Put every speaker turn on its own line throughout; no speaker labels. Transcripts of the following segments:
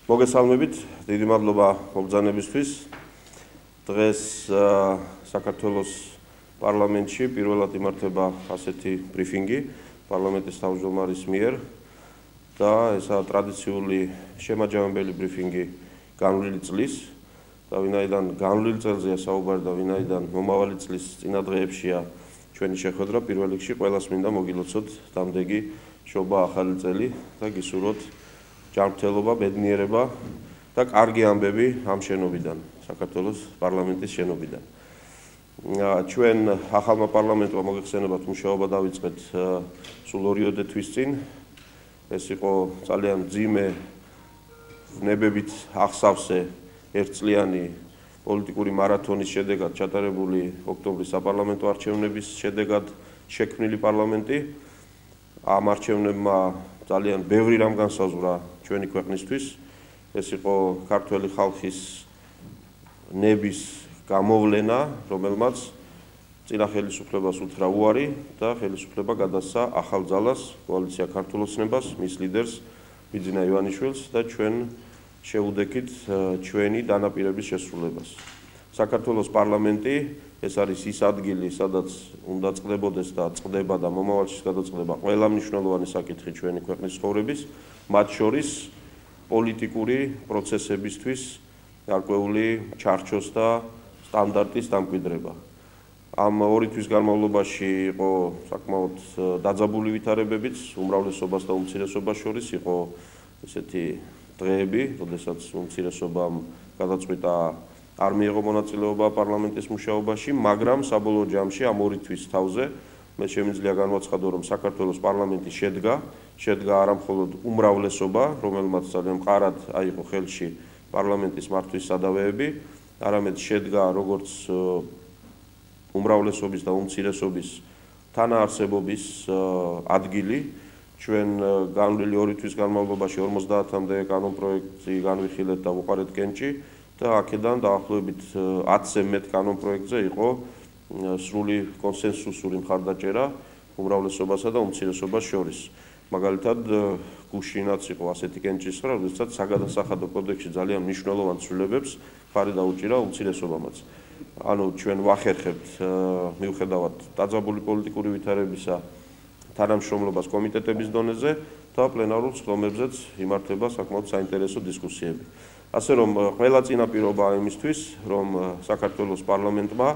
მოგესალმებით, დიდი მადლობა მობრძანებისთვის. დღეს საქართველოს პარლამენტში პირველად იმართება ასეთი ბრიფინგი პარლამენტის თავმჯდომარის მიერ და ესაა ტრადიციული შემაჯამებელი ბრიფინგი განვლილი წლის და ვინაიდან განვლილ წელზეა საუბარი და ვინაიდან მომავალი წლის წინა დღეებშია ჩვენი შეხვედრა, პირველ რიგში ყველას მინდა მოგილოცოთ დამდეგი შობა ახალი წელი და გისურვოთ ჯანმრთელობა, ბედნიერება და კარგი ამბები ამ შენობიდან, საქართველოს პარლამენტის შენობიდან. ჩვენ ახალმა პარლამენტმა მოგეხსენებათ მუშაობა დავიწყეთ სულ 2 თვის წინ. ეს იყო ძალიან მძიმე ნებებით აღსავსე ერთწლიანი პოლიტიკური მარათონის შედეგად ჩატარებული ოქტომბრის საპარლამენტო არჩევნების შედეგად შექმნილი პარლამენტი. ამ არჩევნებმა ძალიან ბევრი რამ განსაზღვრა ჩვენი ქვეყნისთვის. ეს იყო ქართველი ხალხის ნების გამოვლენა, რომელმაც წინა ხელისუფლებას უთხრა უარი და ხელისუფლება გადასცა ახალ ძალას, კოალიცია ქართულ ოცნებას, მის ლიდერს ბიძინა ივანიშვილს და ჩვენ შევუდექით ჩვენი დანაპირების შესრულებას. საქართველოს პარლამენტი ეს არის ის ადგილი, სადაც უნდა წყდებოდეს და წყდება და მომავალში გადაწყდება ყველა მნიშვნელოვანი საკითხი ჩვენი ქვეყნის ცხოვრების, მათ შორის პოლიტიკური პროცესებისთვის გარკვეული ჩარჩოს და სტანდარტის დამკვიდრება. ამ 2 თვის განმავლობაში იყო საკმაოდ დაძაბული ვითარებებიც, უმრავლესობას და უმცირესობას შორის იყო ესეთი დღეები, როდესაც უმცირესობამ გადაწყვიტა არ მიიღო მონაწილეობა პარლამენტის მუშაობაში, მაგრამ საბოლოო ჯამში ამ 2 თვის თავზე მე შემიძლია განვაცხადო, რომ საქართველოს პარლამენტი შედგა არა მხოლოდ უმრავლესობა, რომელმაც ძალიან მყარად აიღო ხელში პარლამენტის მართვის სადავეები, არამედ შედგა როგორც უმრავლესობის და უმცირესობის თანაარსებობის ადგილი. ჩვენ განვლილი 2 თვის განმავლობაში 50-მდე კანონპროექტი განვიხილეთ და ვუყარეთ კენჭი და აქედან დაახლოებით 10-ზე მეტ კანონპროექტზე იყო სრული კონსენსუსური მხარდაჭერა უმრავლესობასა და უმცირესობას შორის. მაგალითად, გუშინაც იყო ასეთი კენჭისყრა, როდესაც საგადასახადო კოდექსში ძალიან მნიშვნელოვან ცვლილებებს მხარი დაუჭირა უმცირესობამაც. ანუ ჩვენ ვახერხებთ მიუხედავად დაძაბული პოლიტიკური ვითარებისა თანამშრომლობას კომიტეტების დონეზე და პლენარულ სხდომებზეც იმართება საკმაოდ საინტერესო დისკუსიები. ასე რომ ყველა წინაპირობაა იმისთვის, რომ საქართველოს პარლამენტმა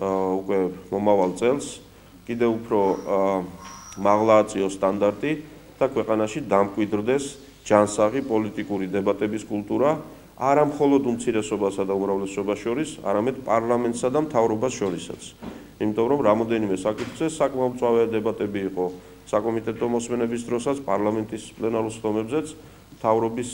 უკვე მომავალ წელს კიდევ უფრო მაღლა აწიოს სტანდარტი და ქვეყანაში დამკვიდრდეს ჯანსაღი პოლიტიკური დებატების კულტურა, არა მხოლოდ უმცირესობასა და უმრავლესობას შორის, არამედ პარლამენტსა და მთავრობას შორისაც. იმიტომ რომ რამოდენიმე საკითხზე საკმაოდ მწვავე დებატები იყო საკომიტეტო მოსმენების დროსაც, პარლამენტის პლენარულ სხდომებზეც, მთავრობის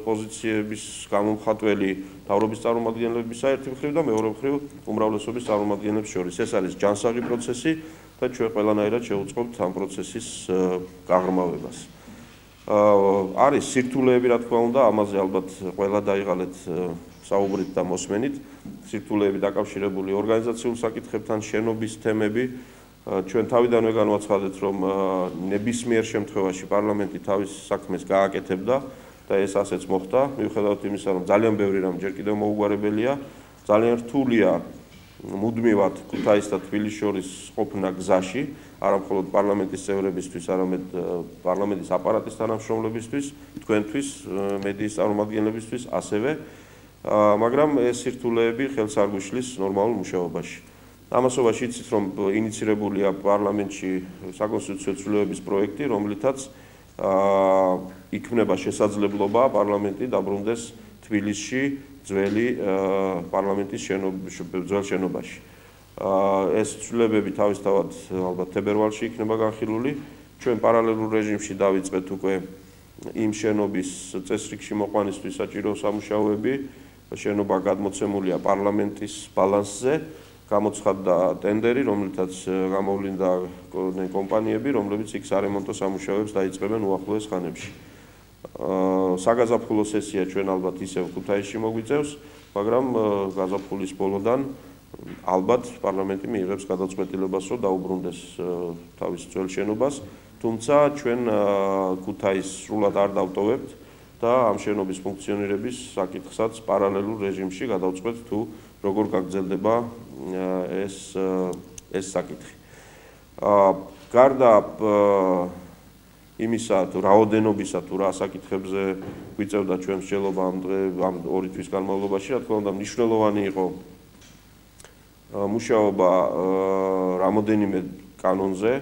პოზიციების გამომხატველი მთავრობის წარმომადგენლების საერთი მხრივ და მეორე მხრივ უმრავლესობის წარმომადგენლებს შორის. ეს არის ჯანსაღი პროცესი და ჩვენ ყველანაირად შევუწყობთ ამ პროცესის გაღრმავებას. არის სირთულეები, რა თქმა უნდა, ამაზე ალბათ ყველა დაიღალეთ საუბრით და მოსმენით. სირთულეები დაკავშირებული ორგანიზაციულ საკითხებთან, შენობის თემები. ჩვენ თავიდანვე განვაცხადეთ, რომ ნებისმიერ შემთხვევაში პარლამენტი თავის საქმეს გააკეთებდა და ეს ასეც მოხდა, მიუხედავად იმისა, რომ ძალიან ბევრი რამ ჯერ კიდევ მოუგვარებელია, ძალიან რთულია მუდმივად ქუთაისს და თბილისს შორის ყოფნა გზაში, არა მხოლოდ პარლამენტის წევრებისთვის, არამედ პარლამენტის აპარატის თანამშრომლებისთვის, თქვენთვის, მედიის წარმომადგენლებისთვის ასევე, მაგრამ ეს სირთულეები ხელს არ გვიშლის ნორმალურ მუშაობაში. ამასობაში იცით, რომ ინიცირებულია პარლამენტში საკონსტიტუციო ცვლილებების პროექტი, რომლითაც იქმნება შესაძლებლობა პარლამენტი დაბრუნდეს თბილისში ძველი პარლამენტის ძველ შენობაში. ეს ცვლილებები თავისთავად ალბათ თებერვალში იქნება განხილული. ჩვენ პარალელურ რეჟიმში დავიწყეთ უკვე იმ შენობის წესრიგში მოყვანისთვის საჭირო სამუშაოები. შენობა გადმოცემულია პარლამენტის ბალანსზე. გამოცხადდა ტენდერი, რომლითაც გამოვლინდა კომპანიები, რომლებიც იქ სარემონტო სამუშაოებს დაიწყებენ უახლოეს ხანებში. საგაზაფხულო სესია ჩვენ ალბათ ისევ ქუთაისში მოგვიწევს, მაგრამ გაზაფხულის ბოლოდან ალბათ პარლამენტი მიიღებს გადაწყვეტილებას, რომ დაუბრუნდეს თავის ძველ შენობას, თუმცა ჩვენ ქუთაისს სრულად არ დავტოვებთ და ამ შენობის ფუნქციონირების საკითხსაც პარალელურ რეჟიმში გადავწყვეტ თუ როგორ გაგრძელდება ეს საკითხი. გარდა იმისა თუ რაოდენობისა თუ რა საკითხებზე გვიწევდა ჩვენ მსჯელობა ამ 2 თვის განმავლობაში, რა თქმა უნდა, მნიშვნელოვანი იყო მუშაობა რამოდენიმე კანონზე,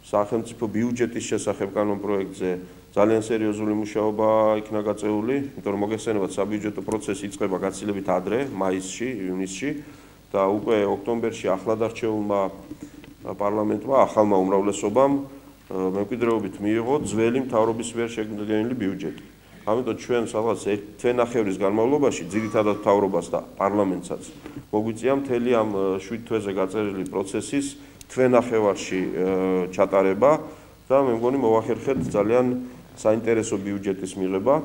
სახელმწიფო ბიუჯეტის შესახებ კანონ პროექტზე ძალიან სერიოზული მუშაობა იქნა გაწეული, იმიტომ რომ მოგეხსენებათ საბიუჯეტო პროცესი იწყება გაცილებით ადრე, მაისში, ივნისში და უკვე ოქტომბერში ახლადარჩეულმა პარლამენტმა, ახალმა უმრავლესობამ მემკვიდრეობით მიიღო ძველი მთავრობის მიერ შექმნილი ბიუჯეტი. ამიტომ ჩვენ სადღაც თვენახევრის განმავლობაში ძირითადად მთავრობას და პარლამენტსაც მოგვიწია მთელი ამ 7 თვეზე გაწერილი პროცესის თვენახევარში ჩატარება და მე მგონი მოვახერხეთ ძალიან საინტერესო ბიუჯეტის მიღება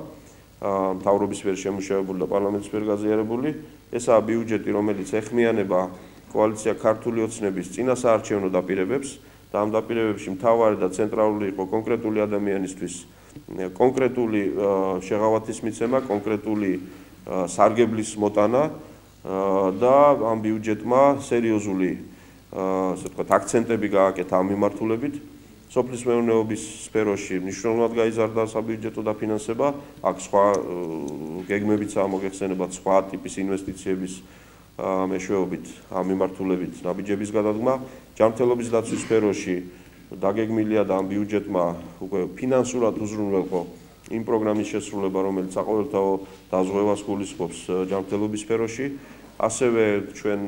მთავრობის მიერ შემუშავებული და პარლამენტის მიერ გაზიარებული. ესაა ბიუჯეტი, რომელიც ეხმიანება კოალიცია ქართული ოცნების წინასაარჩევნო დაპირებებს და ამ დაპირებებში მთავარი და ცენტრალური იყო კონკრეტული ადამიანისთვის კონკრეტული შეღავათის მიცემა, კონკრეტული სარგებლის მოტანა და ამ ბიუჯეტმა სერიოზული ასე ვთქვათ აქცენტები გააკეთა ამ მიმართულებით. სოფლის მეურნეობის სფეროში მნიშვნელოვნად გაიზარდა საბიუჯეტო დაფინანსება, აქ სხვა გეგმებიცაა მოგეხსენებათ სხვა ტიპის ინვესტიციების მეშვეობით ამ მიმართულებით ნაბიჯების გადადგმა. ჯანმრთელობის დაცვის სფეროში დაგეგმილია და ამ ბიუჯეტმა უკვე ფინანსურად უზრუნველყო იმ პროგრამის შესრულება, რომელიც საყოველთაო დაზღვევას გულისხმობს ჯანმრთელობის სფეროში. ასევე ჩვენ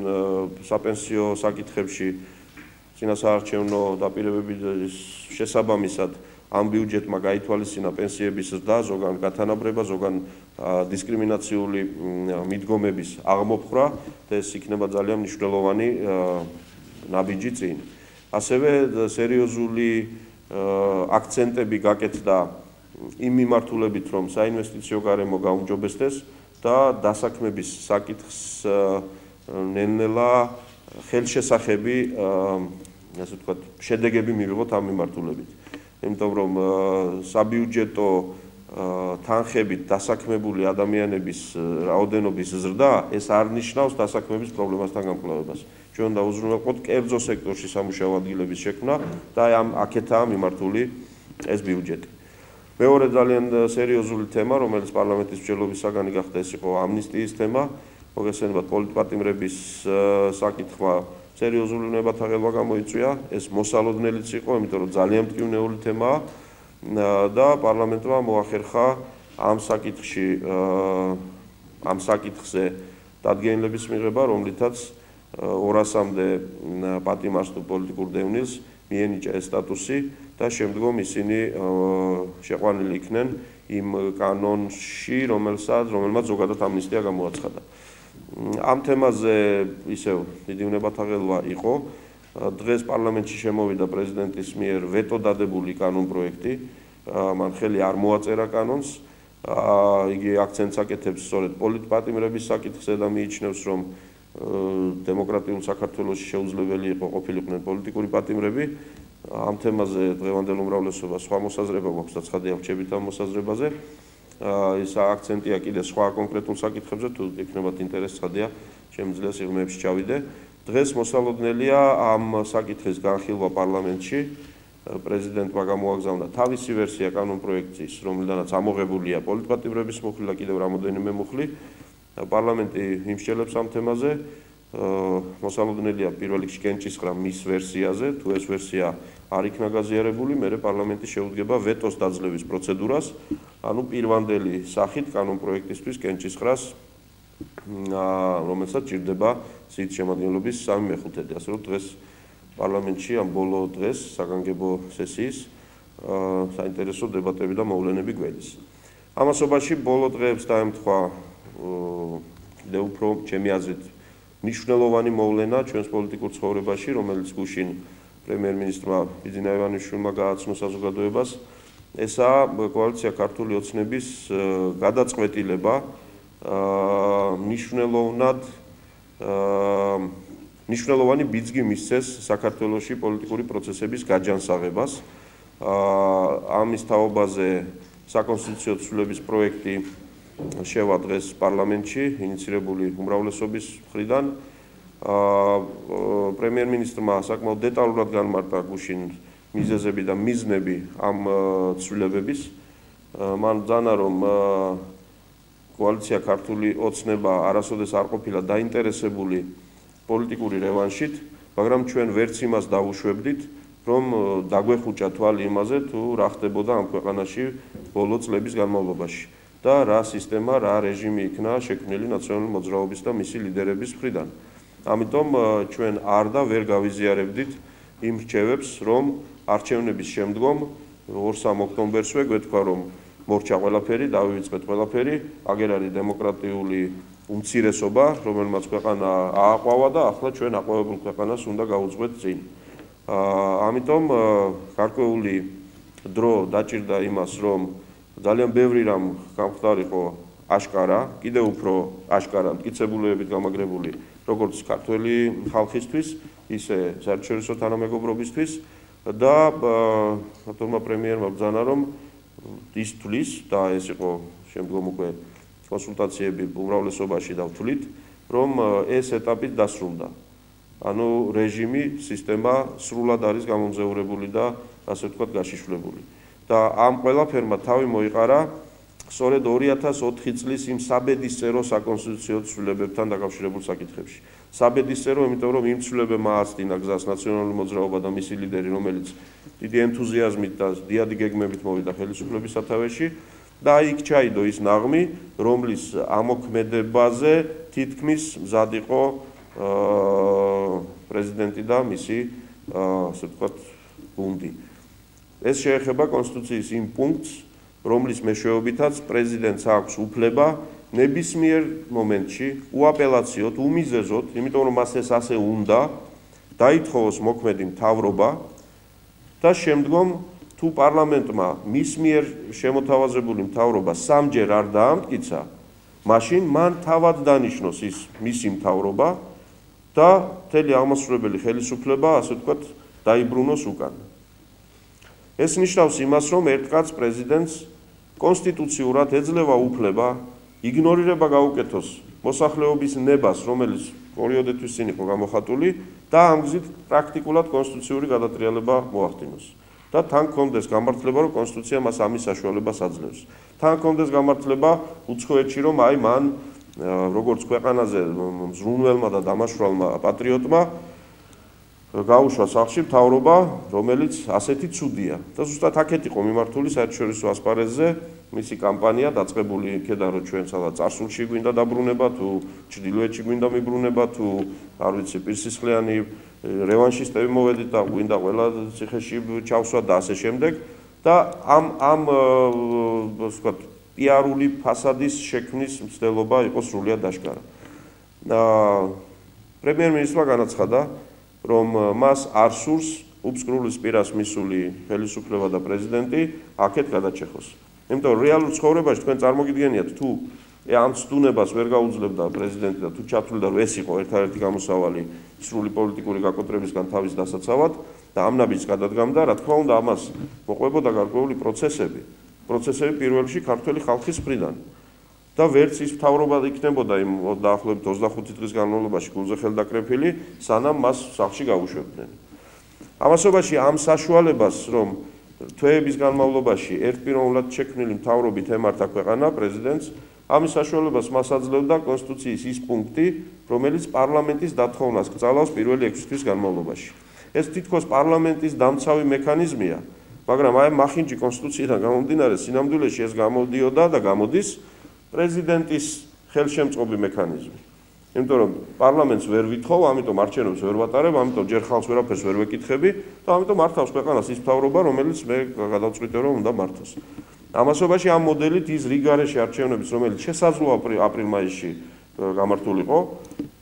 საპენსიო საკითხებში წინასაარჩევნო დაპირებების შესაბამისად ამ ბიუჯეტმა გაითვალისწინა პენსიების ზრდა, ზოგან გათანაბრება, ზოგან დისკრიმინაციული მიდგომების აღმოფხვრა და ეს იქნება ძალიან მნიშვნელოვანი ნაბიჯი წინ. ასევე სერიოზული აქცენტები გაკეთდა იმ მიმართულებით, რომ საინვესტიციო გარემო გაუმჯობესდეს და დასაქმების საკითხს ნელ-ნელა ხელშესახები, ასე ვთქვათ, შედეგები მივიღოთ ამ მიმართულებით. იმიტომ რომ საბიუჯეტო თანხებით დასაქმებული ადამიანების რაოდენობის ზრდა ეს არ ნიშნავს დასაქმების პრობლემასთან გამკლავებას. ჩვენ უნდა უზრუნველყოთ კერძო სექტორში სამუშაო ადგილების შექმნა და აქეთაა მიმართული ეს ბიუჯეტი. მეორე ძალიან სერიოზული თემა, რომელიც პარლამენტის მსჯელობის საგანი გახდა, ეს იყო ამნისტიის თემა. მოგეხსენებათ პოლიტპატიმრების საკითხმა სერიოზული ნებათაღელვა გამოიწვია, ეს მოსალოდნელიც იყო, იმიტომ რომ ძალიან მტკივნეული თემაა და პარლამენტმა მოახერხა ამ საკითხზე დადგენილების მიღება, რომლითაც 200-მდე პატიმარს თუ პოლიტიკურ დევნილს მიენიჭა ეს სტატუსი და შემდგომ ისინი შეყვანილი იქნენ იმ კანონში, რომელმაც ზოგადად ამნისტია გამოაცხადა. ამ თემაზე ისევ დიდი ნებათაღელვა იყო. დღეს პარლამენტში შემოვიდა პრეზიდენტის მიერ ვეტო დადებული კანონ პროექტი, მან ხელი არ მოაწერა კანონს. იგი აქცენტს აკეთებს სწორედ პოლიტპატიმრების საკითხზე და მიიჩნევს, რომ დემოკრატიულ საქართველოში შეუძლებელი იყო ყოფილიყვნენ პოლიტიკური პატიმრები. ამ თემაზე დღევანდელ უმრავლესობა სხვა მოსაზრება გვაქვს და ცხადია ვრჩებით ამ მოსაზრებაზე. ეს აქცენტია კიდე სხვა კონკრეტულ საკითხებზე, თუ იქნებათ ინტერესი, ცხადია შემიძლია სიღრმეებში ჩავიდე. დღეს მოსალოდნელია ამ საკითხის განხილვა პარლამენტში. პრეზიდენტმა გამოაგზავნა თავისი ვერსია კანონ პროექტის, რომლიდანაც ამოღებულია პოლიტპატიმრების მუხლი და კიდევ რამოდენიმე მუხლი. პარლამენტი იმსჯელებს ამ თემაზე. მოსალოდნელია პირველ რიგში კენჭისყრა მის ვერსიაზე, თუ ეს ვერსია არ იქნა გაზიარებული, მერე პარლამენტი შეუდგება ვეტოს დაძლევის პროცედურას, ანუ პირვანდელი სახით კანონ პროექტისთვის კენჭისყრას, რომელსაც ჭირდება სიით შემადგენლობის 3/5. ასე რომ დღეს პარლამენტში ამ ბოლო დღეს საგანგებო სესიის საინტერესო დებატები და მოვლენები გველის. ამასობაში ბოლო დღეებს დაემთხვა კიდევ უფრო ჩემი აზრით მნიშვნელოვანი მოვლენა ჩვენს პოლიტიკურ ცხოვრებაში, რომელიც გუშინ პრემიერ-მინისტრმა ბიძინა ივანიშვილმა გააცნო საზოგადოებას. ესაა კოალიცია ქართული ოცნების გადაწყვეტილება მნიშვნელოვანი ბიძგი მისცეს საქართველოში პოლიტიკური პროცესების გაჯანსაღებას. ამის თაობაზე საკონსტიტუციო ცვლილების პროექტი შევა დღეს პარლამენტში, ინიცირებული უმრავლესობის მხრიდან. პრემიერ-მინისტრმა საკმაოდ დეტალურად განმარტა გუშინ მიზეზები და მიზნები ამ ცვლილებების. მან ბრძანა, რომ კოალიცია ქართული ოცნება არასოდეს არ ყოფილა დაინტერესებული პოლიტიკური რევანშით, მაგრამ ჩვენ ვერც იმას დავუშვებდით, რომ დაგვეხუჭა თვალი იმაზე, თუ რა ხდებოდა ამ ქვეყანაში ბოლო წლების განმავლობაში და რა სისტემა, რა რეჟიმი იქნა შექმნილი ნაციონალური მოძრაობის და მისი ლიდერების მხრიდან. ამიტომ ჩვენ არ და ვერ გავიზიარებდით იმ რჩევებს, რომ არჩევნების შემდგომ 2-3 ოქტომბერსვე გვეთქვა, რომ მორჩა ყველაფერი, დავივიწყეთ ყველაფერი, აგერ არის დემოკრატიული უმცირესობა, რომელმაც ქვეყანა ააყვავა და ახლა ჩვენ აყვავებულ ქვეყანას უნდა გავუძღვეთ წინ. ამიტომ გარკვეული დრო დაჭირდა იმას, რომ ძალიან ბევრი რამ გამხდარიყო აშკარა, კიდევ უფრო აშკარა მტკიცებულებებით გამაგრებული, როგორც ქართველი ხალხისთვის, ისე საერთაშორისო თანამეგობრობისთვის და რატომა პრემიერმა ბრძანა, რომ ის თulis და ეს იყო შემდგომ უკვე კონსულტაციები უმრავლესობაში დავთვლით, რომ ეს ეტაპი დასრულდა. ანუ რეჟიმი, სისტემა სრულად არის გამომზეურებული და ასე ვთქვათ გაშიშვლებული. და ამ ყველაფერმა თავი მოიყარა სწორედ 2004 წლის იმ საბედისწერო საკონსტიტუციო ცვლილებებთან დაკავშირებულ საკითხებში. საბედისწერო, იმიტომ რომ იმ ცვლილებებმა ააცდინა გზას ნაციონალური მოძრაობა და მისი ლიდერი, რომელიც დიდი ენთუზიაზმით და დიადი გეგმებით მოვიდა ხელისუფლების სათავეში და იქ ჩაიდო ის ნაღმი, რომლის ამოქმედებაზე თითქმის მზად იყო პრეზიდენტი და მისი ასე ვთქვათ გუნდი. ეს შეეხება კონსტიტუციის იმ პუნქტს, რომლის მეშვეობითაც პრეზიდენტს აქვს უფლება ნებისმიერ მომენტში უაპელაციოდ, უმიზეზოდ, იმიტომ რომ მას ეს ასე უნდა, დაითხოვოს მოქმედი მთავრობა და შემდგომ თუ პარლამენტმა მის მიერ შემოთავაზებული მთავრობა სამჯერ არ დაამტკიცა, მაშინ მან თავად დანიშნოს ის მისი მთავრობა და მთელი აღმასრულებელი ხელისუფლება, ასე ვთქვათ, დაიბრუნოს უკან. ეს ნიშნავს იმას, რომ ერთკაც პრეზიდენტს კონსტიტუციურად ეძლევა უფლება იგნორირება გაუკეთოს მოსახლეობის ნებას, რომელიც პერიოდისთვის წინ იყო გამოხატული და ამ გზით პრაქტიკულად კონსტიტუციური გადატრიალება მოახდინოს. და თან კონდეს გამართლება, რომ კონსტიტუცია მას ამის საშუალებას აძლევს. თან კონდეს გამართლება უცხოეთში, რომ აი მან როგორც ქვეყანაზე მზრუნველმა და დამაშვრალმა პატრიოტმა გაუშვა სახლში მთავრობა, რომელიც ასეთი ცუდია. და ზუსტად აქეთ იყო მიმართული საერთაშორისო ასპარეზზე მისი კამპანია დაწყებული იქედან, რომ ჩვენ სადაც წარსულში გვინდა დაბრუნება, თუ ჩრდილოეთში გვინდა მიბრუნება, თუ არ ვიცი, პირსისხლიანი რევანშისტები მოვედით და გვინდა ყველა ციხეში ჩავსვა და ასე შემდეგ. და ამ ვთქვათ, პიარული ფასადის შექმნის მცდელობა იყო სრულიად აშკარა. პრემიერ-მინისტრმა განაცხადა, რომ მას არ სურს უბსკრულის პირას მისული ხელისუფლება და პრეზიდენტი აქეთ გადაჭეხოს. იმიტომ რომ რეალურ ცხოვრებაში თქვენ წარმოგიდგენიათ, თუ ამ ცდუნებას ვერ გაუძლებდა პრეზიდენტი და თუ ჩათვლიდა, რომ ეს იყო ერთადერთი გამოსავალი სრული პოლიტიკური გაკოტრებისგან თავის დასაცავად და ამ ნაბიჯს გადადგამდა, რა თქმა უნდა, ამას მოყვებოდა გარკვეული პროცესები პირველ რიგში ქართველი ხალხის მხრიდან. და ვერც ის მთავრობა იქნებოდა იმ დაახლოებით 25 დღის განმავლობაში გულზე ხელდაკრეფილი, სანამ მას სახლში გაუშვებდნენ. ამასობაში ამ საშუალებას, რომ თვეების განმავლობაში ერთპიროვნულად შექმნილი მთავრობით ემართა ქვეყანა პრეზიდენტს, ამის საშუალებას მას აძლევდა კონსტიტუციის ის პუნქტი, რომელიც პარლამენტის დათხოვნას კრძალავს პირველი 6 თვის განმავლობაში. ეს თითქოს პარლამენტის დამცავი მექანიზმია, მაგრამ აი მახინჯი კონსტიტუციიდან გამომდინარე სინამდვილეში ეს გამოდიოდა და გამოდის პრეზიდენტის ხელშემწყობი მექანიზმი. იმიტომ რომ პარლამენტს ვერ ვითხოვ, ამიტომ არჩევნებს ვერ ვატარებ, ამიტომ ჯერ ხალხს ვერაფერს ვერ ვეკითხები და ამიტომ მართავს ქვეყანას ის მთავრობა, რომელიც მე გადავწყვიტე, რომ უნდა მართოს. ამასობაში ამ მოდელით ის რიგარეში არჩევნების, რომელიც შესაძლოა აპრილ-მაისში გამართულიყო,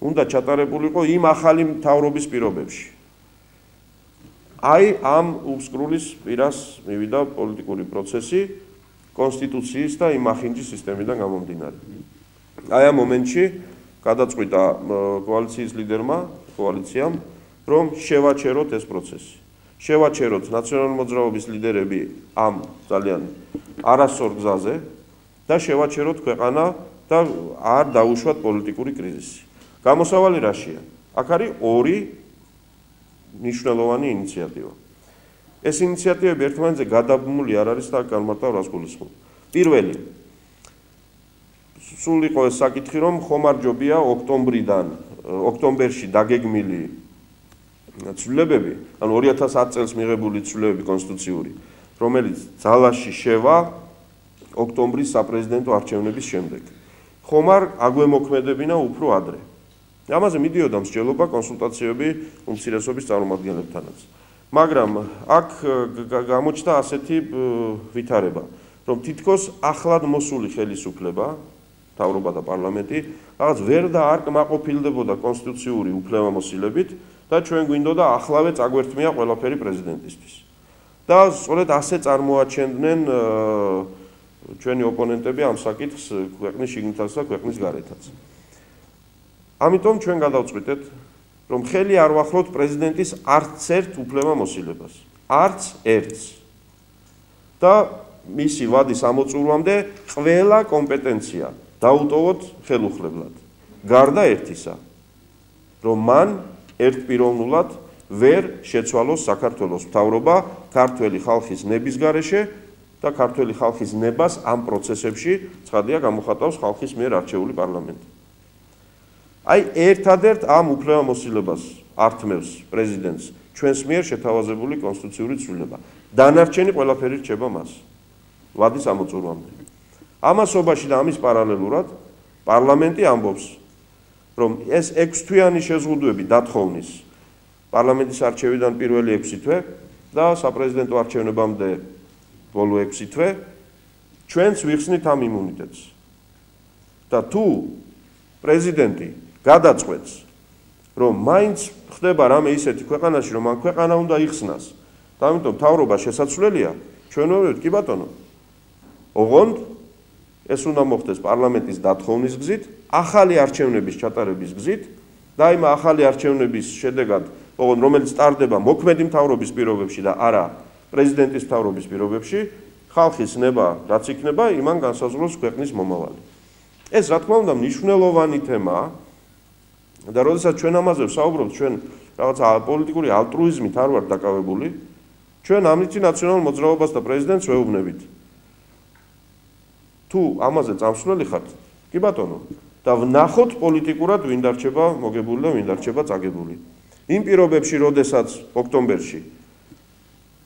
უნდა ჩატარებულიყო იმ ახალი მთავრობის პირობებში. აი ამ უბსკრულის პირას მივიდა პოლიტიკური პროცესი კონსტიტუციის და იმ ახინჯის სისტემიდან გამომდინარე. აი ამ მომენტში გადაწყვიტა კოალიციის ლიდერმა, კოალიციამ, რომ შევაჩეროთ ეს პროცესი. შევაჩეროთ ნაციონალური მოძრაობის ლიდერები ამ ძალიან არასწორ გზაზე და შევაჩეროთ ქვეყანა და არ დაუშვათ პოლიტიკური კრიზისი. გამოსავალი რაშია? აქ არის ორი მნიშვნელოვანი ინიციატივა. ეს ინიციატივები ერთმანეთზე გადაბმული არ არის და განმარტავ რას გულისხმობ. პირველი სულ იყო ეს საკითხი, რომ ხომ არ ჯობია ოქტომბერში დაგეგმილი ცვლილებები, ანუ 2010 წელს მიღებული ცვლილებები კონსტიტუციური, რომელიც ძალაში შევა ოქტომბრის საპრეზიდენტო არჩევნების შემდეგ. ხომ არ აგვემოქმედებინა უფრო ადრე. ამაზე მიდიოდა მსჯელობა კონსულტაციები უმცირესობის წარმომადგენლებთანაც. მაგრამ აქ გამოჩნდა ასეთი ვითარება, რომ თითქოს ახლად მოსული ხელისუფლება, მთავრობა და პარლამენტი, რაღაც ვერ და არ კმაყოფილდებოდა კონსტიტუციური უფლებამოსილებით და ჩვენ გვინდოდა ახლავე წაგვერთმია ყველაფერი პრეზიდენტისთვის. და სწორედ ასე წარმოაჩენდნენ ჩვენი ოპონენტები ამ საკითხს ქვეყნის შიგნითაც და ქვეყნის გარეთაც. ამიტომ ჩვენ გადავწყვიტეთ, რომ ხელი არ ვახლოთ პრეზიდენტის არც ერთ უფლებამოსილებას, არც ერთს. და მისი ვადის ამოწურვამდე ყველა კომპეტენცია დაუტოვოთ ხელუხლებლად. გარდა ერთისა, რომ მან ერთპიროვნულად ვერ შეცვალოს საქართველოს მთავრობა ქართველი ხალხის ნების გარეშე და ქართველი ხალხის ნებას ამ პროცესებში ცხადია გამოხატავს ხალხის მიერ არჩეული პარლამენტი. აი ერთადერთ ამ უფლებამოსილებას ართმევს პრეზიდენტს ჩვენს მიერ შეთავაზებული კონსტიტუციური ცვლილება. დანარჩენი ყველაფერი რჩება მას ვადის ამოწურვამდე. ამასობაში და ამის პარალელურად პარლამენტი ამბობს, რომ ეს 6 თვიანი შეზღუდვები დათხოვნის პარლამენტის არჩევიდან პირველი 6 თვე და საპრეზიდენტო არჩევნებამდე ბოლო 6 თვე ჩვენც ვიხსნით ამ იმუნიტეტს. და თუ პრეზიდენტი გადაწყვეტს, რომ მაინც ხდება რამე ისეთი ქვეყანაში, რომ ამ ქვეყანა უნდა იხსნას და ამიტომ მთავრობა შესაძლებელია, ჩვენ ვერვით კი ბატონო. ოღონდ ეს უნდა მოხდეს პარლამენტის დათხოვნის გზით, ახალი არჩევნების ჩატარების გზით და იმ ახალი არჩევნების შედეგად, ოღონდ რომელიც ტარდება მოქმედი მთავრობის პირობებში და არა პრეზიდენტის მთავრობის პირობებში, ხალხის ნება რაც იქნება, იმან განსაზღვროს ქვეყნის მომავალი. ეს რა თქმა უნდა მნიშვნელოვანი თემაა და როდესაც ჩვენ ამაზე ვსაუბრობთ, ჩვენ რაღაცა პოლიტიკური ალტრუიზმით არ ვართ დაკავებული, ჩვენ ამით ნაციონალურ მოძრაობას და პრეზიდენტს ვეუბნებით. თუ ამაზე წამსვლელი ხართ, კი ბატონო, და ვნახოთ პოლიტიკურად ვინ დარჩება მოგებული და ვინ დარჩება წაგებული. იმ პირობებში, როდესაც ოქტომბერში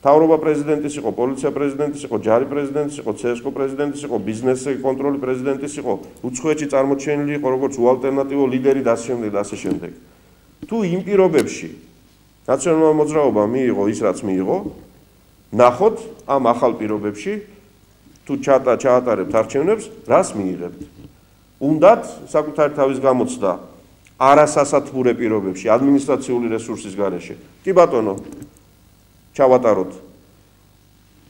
მთავრობა პრეზიდენტის იყო, პოლიცია პრეზიდენტის იყო, ჯარი პრეზიდენტის იყო, CSKO პრეზიდენტის იყო, ბიზნეს კონტროლი პრეზიდენტის იყო, უცხოეთში წარმოჩენილი იყო როგორც უალტერნატივო ლიდერი და ასე შემდეგ. თუ იმ პირობებში ნაციონალურმა მოძრაობამ მიიღო ის რაც მიიღო, ნახოთ ამ ახალ პირობებში თუ ჩაატარებთ არჩევნებს, რას მიიღებთ. უნდათ საკუთარი თავის გამოცდა არასასათბურე პირობებში, ადმინისტრაციული რესურსის გარეშე. კი ბატონო, ჩავატაროთ.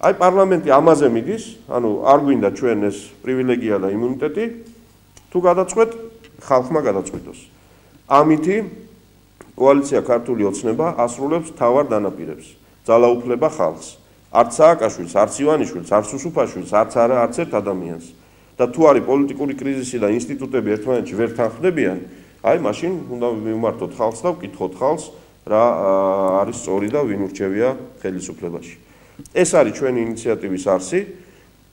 აი პარლამენტი ამაზე მიდის, ანუ არ გვინდა ჩვენ ეს პრივილეგია და იმუნიტეტი, თუ გადაწყვეტ, ხალხმა გადაწყვიტოს. ამითი კოალიცია ქართული ოცნება ასრულებს თავარ დანაპირებს, ძალაუფლება ხალხს. არც სააკაშვილს, არც ივანიშვილს, არც უსუფაშვილს, არც ერთ ადამიანს. და თუ არის პოლიტიკური კრიზისი და ინსტიტუტები ერთმანეთში ვერ თანხმდებიან, აი მაშინ უნდა მივმართოთ ხალხს და ვკითხოთ ხალხს, რა არის სწორი და ვინ ურჩევია ხელისუფლებაში. ეს არის ჩვენი ინიციატივის არსი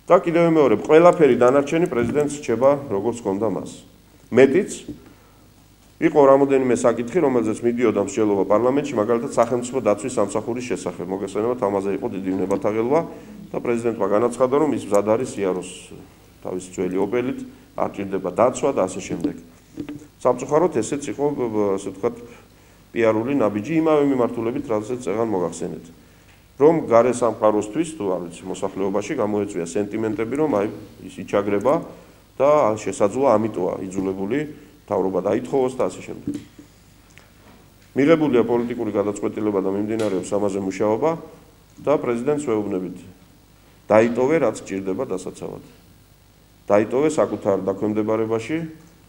და კიდევ ვიმეორებ, ყველაფერი დანარჩენი პრეზიდენტს რჩება როგორც ჰქონდა მას. მეტიც იყო რამოდენიმე საკითხი, რომელზეც მიდიოდა მსჯელობა პარლამენტში, მაგალითად სახელმწიფო დაცვის სამსახურის შესახებ. მოგესალმებით, ამაზე იყო დიდი ვნებათაღელვა და პრეზიდენტმა განაცხადა, რომ ის მზად არის იაროს თავის ძველი ოპელით, არ ჭირდება დაცვა და ასე შემდეგ. სამწუხაროდ ესეც იყო, ასე ვთქვათ, პიარული ნაბიჯი იმავე მიმართულებით, რადგან წეგან მოგახსენეთ. რომ გარე სამყაროსთვის, თუ არ ვიცი, მოსახლეობაში გამოეწვია სენტიმენტები, რომ აი ის იჩაგრება და შესაძლოა ამიტოა იძულებული მთავრობა დაითხოვოს და ასე შემდეგ. მიღებულია პოლიტიკური გადაწყვეტილება და მიმდინარეობს ამაზე მუშაობა და პრეზიდენტს ვეუბნებით. დაიტოვე რაც გჭირდება დასაცავად. დაიტოვე საკუთარ დაქვემდებარებაში,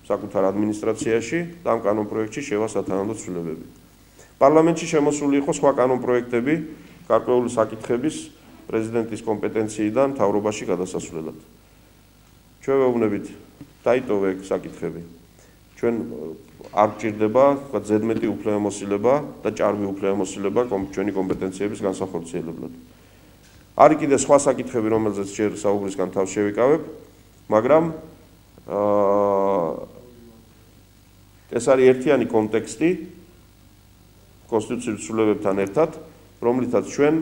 საკუთარ ადმინისტრაციაში და ამ კანონპროექტში შევა სათანადო ცვლილებები. პარლამენტში შემოსული იყო სხვა კანონპროექტები, გარკვეული საკითხების პრეზიდენტის კომპეტენციიდან მთავრობაში გადასასვლელად. ჩვენ ვეუბნებით, დაიტოვე ეგ საკითხები. ჩვენ არ გჭირდება, თქვა, ზედმეტი უფლებამოსილება და ჭარბი უფლებამოსილება ჩვენი კომპეტენციების განსახორციელებლად. არის კიდე სხვა საკითხები, რომელზეც ჯერ საუბრისგან თავს შევიკავებ, მაგრამ ეს არის ერთიანი კონტექსტი კონსტიტუციური ცვლილებებთან ერთად, რომლითაც ჩვენ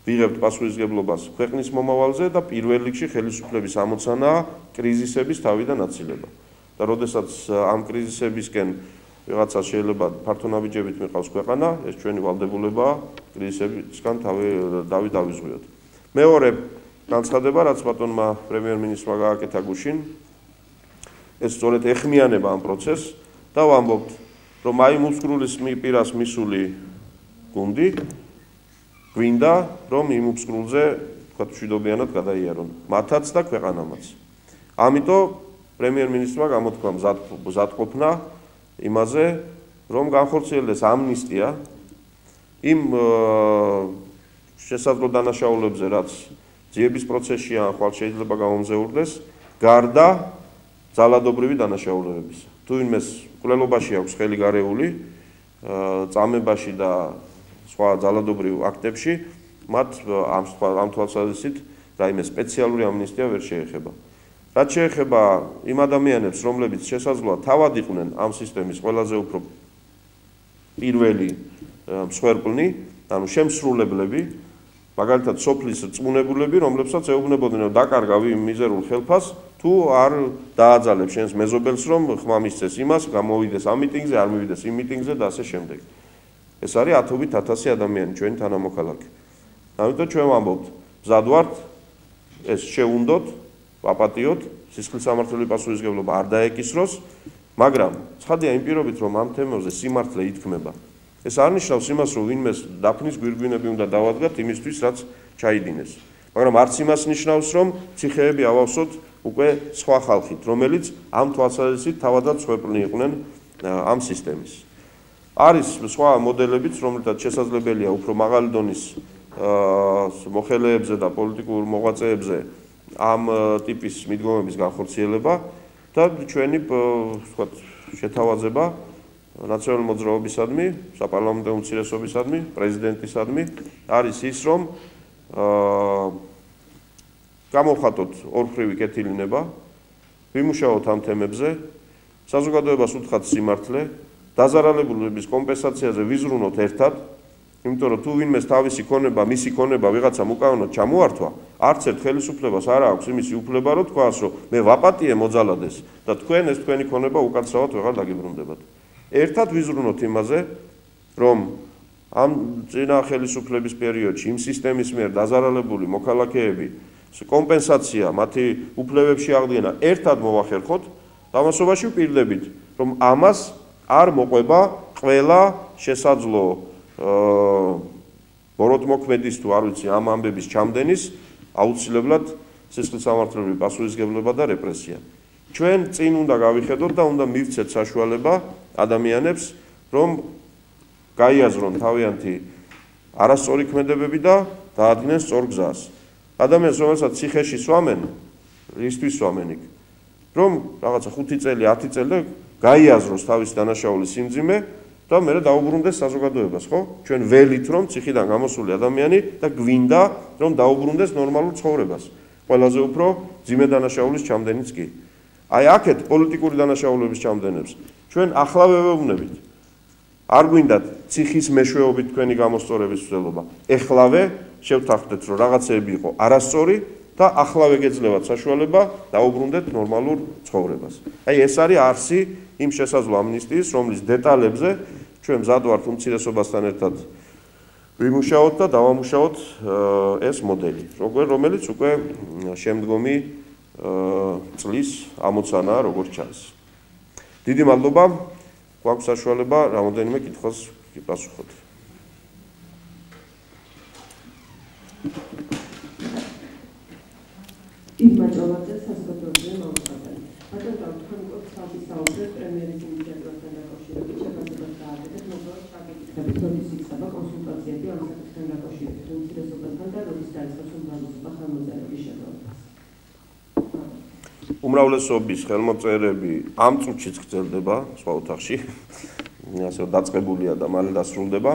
ვიღებთ პასუხისმგებლობას ქვეყნის მომავალზე და პირველ რიგში ხელისუფლების ამოცანაა კრიზისების თავიდან აცილება. და როდესაც ამ კრიზისებისკენ ვიღაცა შეიძლება ფართონაბიჯებით მიყავს ქვეყანა, ეს ჩვენი ვალდებულებაა კრიზისებისგან დავით დავიზღვიოთ. მეორე განცხადება, რაც ბატონმა პრემიერ-მინისტრმა გააკეთა გუშინ, ეს სწორედ ეხმიანება ამ პროცესს და ვამბობთ, რომ აი მუსკრულის პირას მისული გუნდი გვინდა, რომ იმ მუსკრულზე თქვა მშვიდობიანად გადაიარონ მათაც და ქვეყანამაც. ამიტომ პრემიერ-მინისტრმა გამოთქვა მზადყოფნა იმაზე, რომ განხორციელდეს ამნისტია იმ შესაძლო დანაშაულებზე, რაც ძიების პროცესში ან ხვალ შეიძლება გამომზეურდეს, გარდა ძალადობრივი დანაშაულებების. თუ ვინმეს მკვლელობაში აქვს ხელი გარეული, წამებაში და სხვა ძალადობრივ აქტებში, მათ ამ თვალსაზრისით რაიმე სპეციალური ამნისტია ვერ შეეხება. რაც შეეხება იმ ადამიანებს, რომლებიც შესაძლოა თავად იყვნენ ამ სისტემის ყველაზე უფრო პირველი მსხვერპლნი, ანუ შემსრულებლები, მაგალითად სოფლის რწმუნებულები, რომლებსაც ეუბნებოდნენ, რომ დაკარგავ იმ მიზერულ ხელფას, თუ არ დააძალებ შენს მეზობელს, რომ ხმა მისცეს იმას, გამოვიდეს ამ მიტინგზე, არ მივიდეს იმ მიტინგზე და ასე შემდეგ. ეს არის ათობით ათასი ადამიანი ჩვენი თანამოქალაქე. ამიტომ ჩვენ ვამბობთ, მზად ვართ ეს შევუნდოთ, ვაპატიოთ, სისხლის სამართლიანი პასუხისმგებლობა არ დაეკისროს, მაგრამ ცხადია იმ პირობით, რომ ამ თემებზე სიმართლე ითქმება. ეს არ ნიშნავს იმას, რომ ვინმეს დაფნის გვირგვინები უნდა დავადგათ იმისთვის, რაც ჩაიდინეს. მაგრამ არც იმას ნიშნავს, რომ ციხეები ავავსოთ უკვე სხვა ხალხით, რომელიც ამ თვალსაზრისით თავადაც მსხვერპლნი იყვნენ ამ სისტემის. არის სხვა მოდელებიც, რომელთაც შესაძლებელია უფრო მაღალი დონის მოხელეებზე და პოლიტიკურ მოღვაწეებზე ამ ტიპის მიდგომების განხორციელება და ჩვენი ვთქვათ შეთავაზება ნაციონალური მოძრაობისადმი, საპარლამენტო უმცირესობისადმი, პრეზიდენტისადმი არის ის, რომ გამოვხატოთ ორმხრივი კეთილინება, ვიმუშაოთ ამ თემებზე, საზოგადოებას უთხრათ სიმართლე, დაზარალებულების კომპენსაციაზე ვიზრუნოთ ერთად, იმიტომ რომ თუ ვინმეს თავისი ქონება, მისი ქონება ვიღაცამ უკანონოდ ჩამოართვა, არც ერთ ხელისუფლებას არ აქვს იმისი უფლება, რომ თქვას, რომ მე ვაპატიე მოძალადეს და თქვენ ეს თქვენი ქონება უკაცრავად ვეღარ დაგიბრუნდებათ. ერთად ვიზრუნოთ იმაზე, რომ ამ წინა ხელისუფლების პერიოდში იმ სისტემის მიერ დაზარალებული მოქალაქეები კომპენსაცია მათი უფლებებში აღდგენა ერთად მოვახერხოთ, დამასობაში ვპირდებით, რომ ამას არ მოყვება ყველა შესაძლო ბოროტმოქმედის თუ არ ვიცი ამ ამბების ჩამდენის აუცილებლად სისხლის სამართლიანი პასუხისმგებლობა და რეპრესია. ჩვენ წინ უნდა გავიხედოთ და უნდა მივცეთ საშუალება ადამიანებს, რომ გაიაზრონ თავიანთი არასწორი ქმედებები და დაადგნენ სწორ გზას. ადამიანს, რომელსაც ციხეში სვამენ, ისთვის სვამენ იქ, რომ რაღაცა 5 წელი, 10 წელი და გაიაზროს თავის დანაშაულის სიმძიმე და მერე დაუბრუნდეს საზოგადოებას, ხო? ჩვენ ველით, რომ ციხიდან გამოსული ადამიანი და გვინდა, რომ დაუბრუნდეს ნორმალურ ცხოვრებას. ყველაზე უფრო ძიმე დანაშაულის ჩამდენიც კი. აი აქეთ პოლიტიკური დანაშაულების ჩამდენებს ჩვენ ახლა ვეუბნებით. არ გვინდათ ციხის მეშვეობით თქვენი გამოსწორების ცდელობა. ეხლავე შევთანხმდეთ, რომ რაღაცეები იყო არასწორი და ახლავე გეძლევათ საშუალება დაუბრუნდეთ ნორმალურ ცხოვრებას. აი ეს არის არსი იმ შესაძლო ამნისტიის, რომლის დეტალებზე ჩვენ მზად ვართ უმცირესობასთან ერთად ვიმუშაოთ და დავამუშაოთ ეს მოდელი, რომელიც უკვე შემდგომი წლის ამოცანაა, როგორც ჩანს. დიდი მადლობა, გვაქვს საშუალება რამოდენიმე კითხვას გიპასუხოთ.
Din Majalate, საზოგადოებრივი მამაკაცები. ბატონო, თქვენ უკვე თავის საუბრეთ პრემიერის ინიციატივასთან დაკავშირებით, შეფასებას გააკეთეთ, მოგვიყვება საკითხები, თორემ იქნება კონსულტაცია როდის დაიწყებს უმრავლესობა ხელმოწერების შეგროვებას?
უმრავლესობის ხელმოწერები ამ წუთშიც გრძელდება სხვა ოთახში, ასე რომ დაწყებულია და მალე დასრულდება.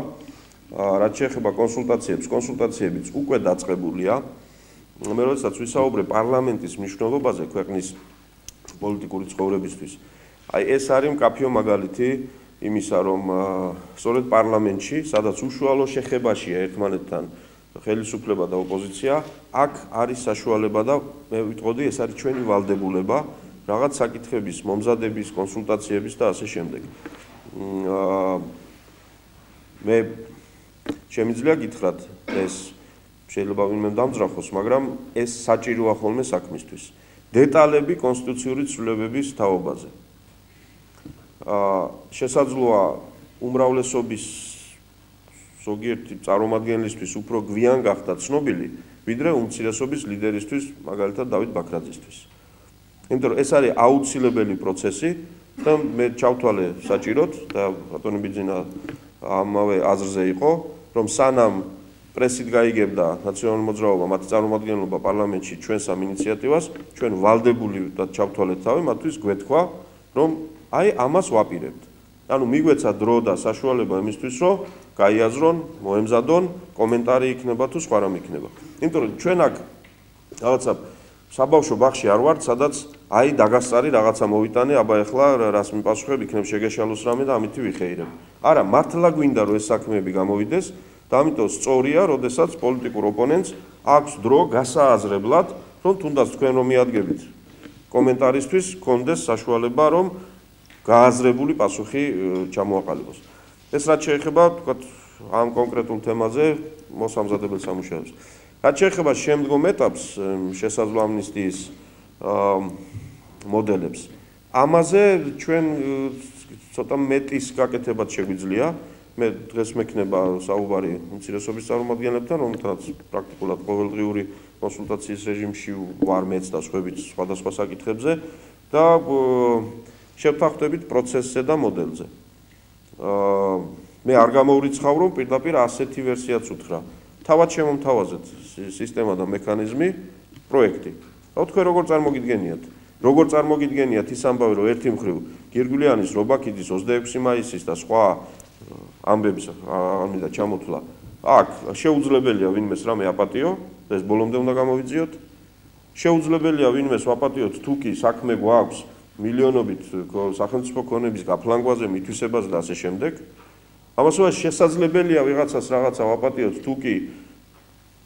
რაც შეეხება კონსულტაციებიც უკვე დაწყებულია. მე როდესაც ვისაუბრე პარლამენტის მნიშვნელობაზე ქვეყნის პოლიტიკური ცხოვრებისთვის, აი ეს არის მკაფიო მაგალითი იმისა, რომ სწორედ პარლამენტში, სადაც უშუალო შეხებაშია ერთმანეთთან ხელისუფლება და ოპოზიცია, აქ არის საშუალება და მე ვიტყოდი, ეს არის ჩვენი ვალდებულება, რაღაც საკითხების მომზადების, კონსულტაციების და ასე შემდეგ. მე შემიძლია გითხრათ, ეს შეიძლება ვინმე დამძრახოს, მაგრამ ეს საჭიროა ხოლმე საქმისთვის. დეტალები კონსტიტუციური ცვლილებების თაობაზე. შესაძლოა უმრავლესობის ზოგიერთი წარმომადგენლისთვის უფრო გვიან გახდა ცნობილი, ვიდრე უმცირესობის ლიდერისთვის, მაგალითად დავით ბაქრაძისთვის. იმიტომ რომ ეს არის აუცილებელი პროცესი და მე ჩავთვალე საჭიროდ და ბატონი ბიძინა ამავე აზრზე იყო, რომ სანამ პრესით გაიგებდა ნაციონალური მოძრაობა, მათი წარმომადგენლობა პარლამენტში ჩვენს ამ ინიციატივას, ჩვენ ვალდებული და ჩავთვალეთ თავი მათთვის გვეთქვა, რომ აი ამას ვაპირებთ. ანუ მიგვეცა დრო და საშუალება იმისთვის, რომ გაიაზრონ, მოემზადონ, კომენტარი იქნება თუ სხვა რამ იქნება. იმიტომ რომ ჩვენ აქ რაღაცა საბავშვო ბაღში არ ვართ, სადაც აი დაგასწარი რაღაცა მოვიტანე, აბა ეხლა რას მიპასუხებ, იქნებ შეგეშალოს რამე და ამითი ვიხეირებ. არა, მართლა გვინდა რომ ეს საქმეები გამოვიდეს და ამიტომ სწორია, როდესაც პოლიტიკურ ოპონენტს აქვს დრო გასააზრებლად, რომ თუნდაც თქვენ რომ მიადგებით კომენტარისთვის, გქონდეს საშუალება, რომ გააზრებული პასუხი ჩამოაყალიბოს. ეს რაც შეეხება თქვათ ამ კონკრეტულ თემაზე მოსამზადებელ სამუშაოებს. რაც შეეხება შემდგომ ეტაპს შესაძლო ამნისტიის მოდელებს, ამაზე ჩვენ ცოტა მეტის გაკეთებაც შეგვიძლია. მე დღეს მექნება საუბარი უმცირესობის წარმომადგენლებთან, რომელთაც პრაქტიკულად ყოველდღიური კონსულტაციის რეჟიმში ვარ მეც და სხვაებიც სხვადასხვა საკითხებზე და შევთანხმდებით პროცესზე და მოდელზე. მე არ გამოვრიცხავ, რომ პირდაპირ ასეთი ვერსიაც უთხრა. თავად შემომთავაზეთ სისტემა და მექანიზმი, პროექტი. რა თქვენ როგორ წარმოგიდგენიათ? როგორ წარმოგიდგენიათ ის ამბავი, რომ ერთი მხრივ გირგვლიანის, რობაქიძის, 26 მაისის და სხვა ამბების ამიდა ჩამოთვლა. აქ შეუძლებელია ვინმეს რამე აპატიო, ეს ბოლომდე უნდა გამოვიძიოთ. შეუძლებელია ვინმეს ვაპატიოთ, თუ კი საქმე გვაქვს მილიონობით სახელმწიფო ქონების გაფლანგვაზე, მითვისებას და ასე შემდეგ. ამასოდეს შესაძლებელია ვიღაცას რაღაცა ვაპატიოთ, თუ კი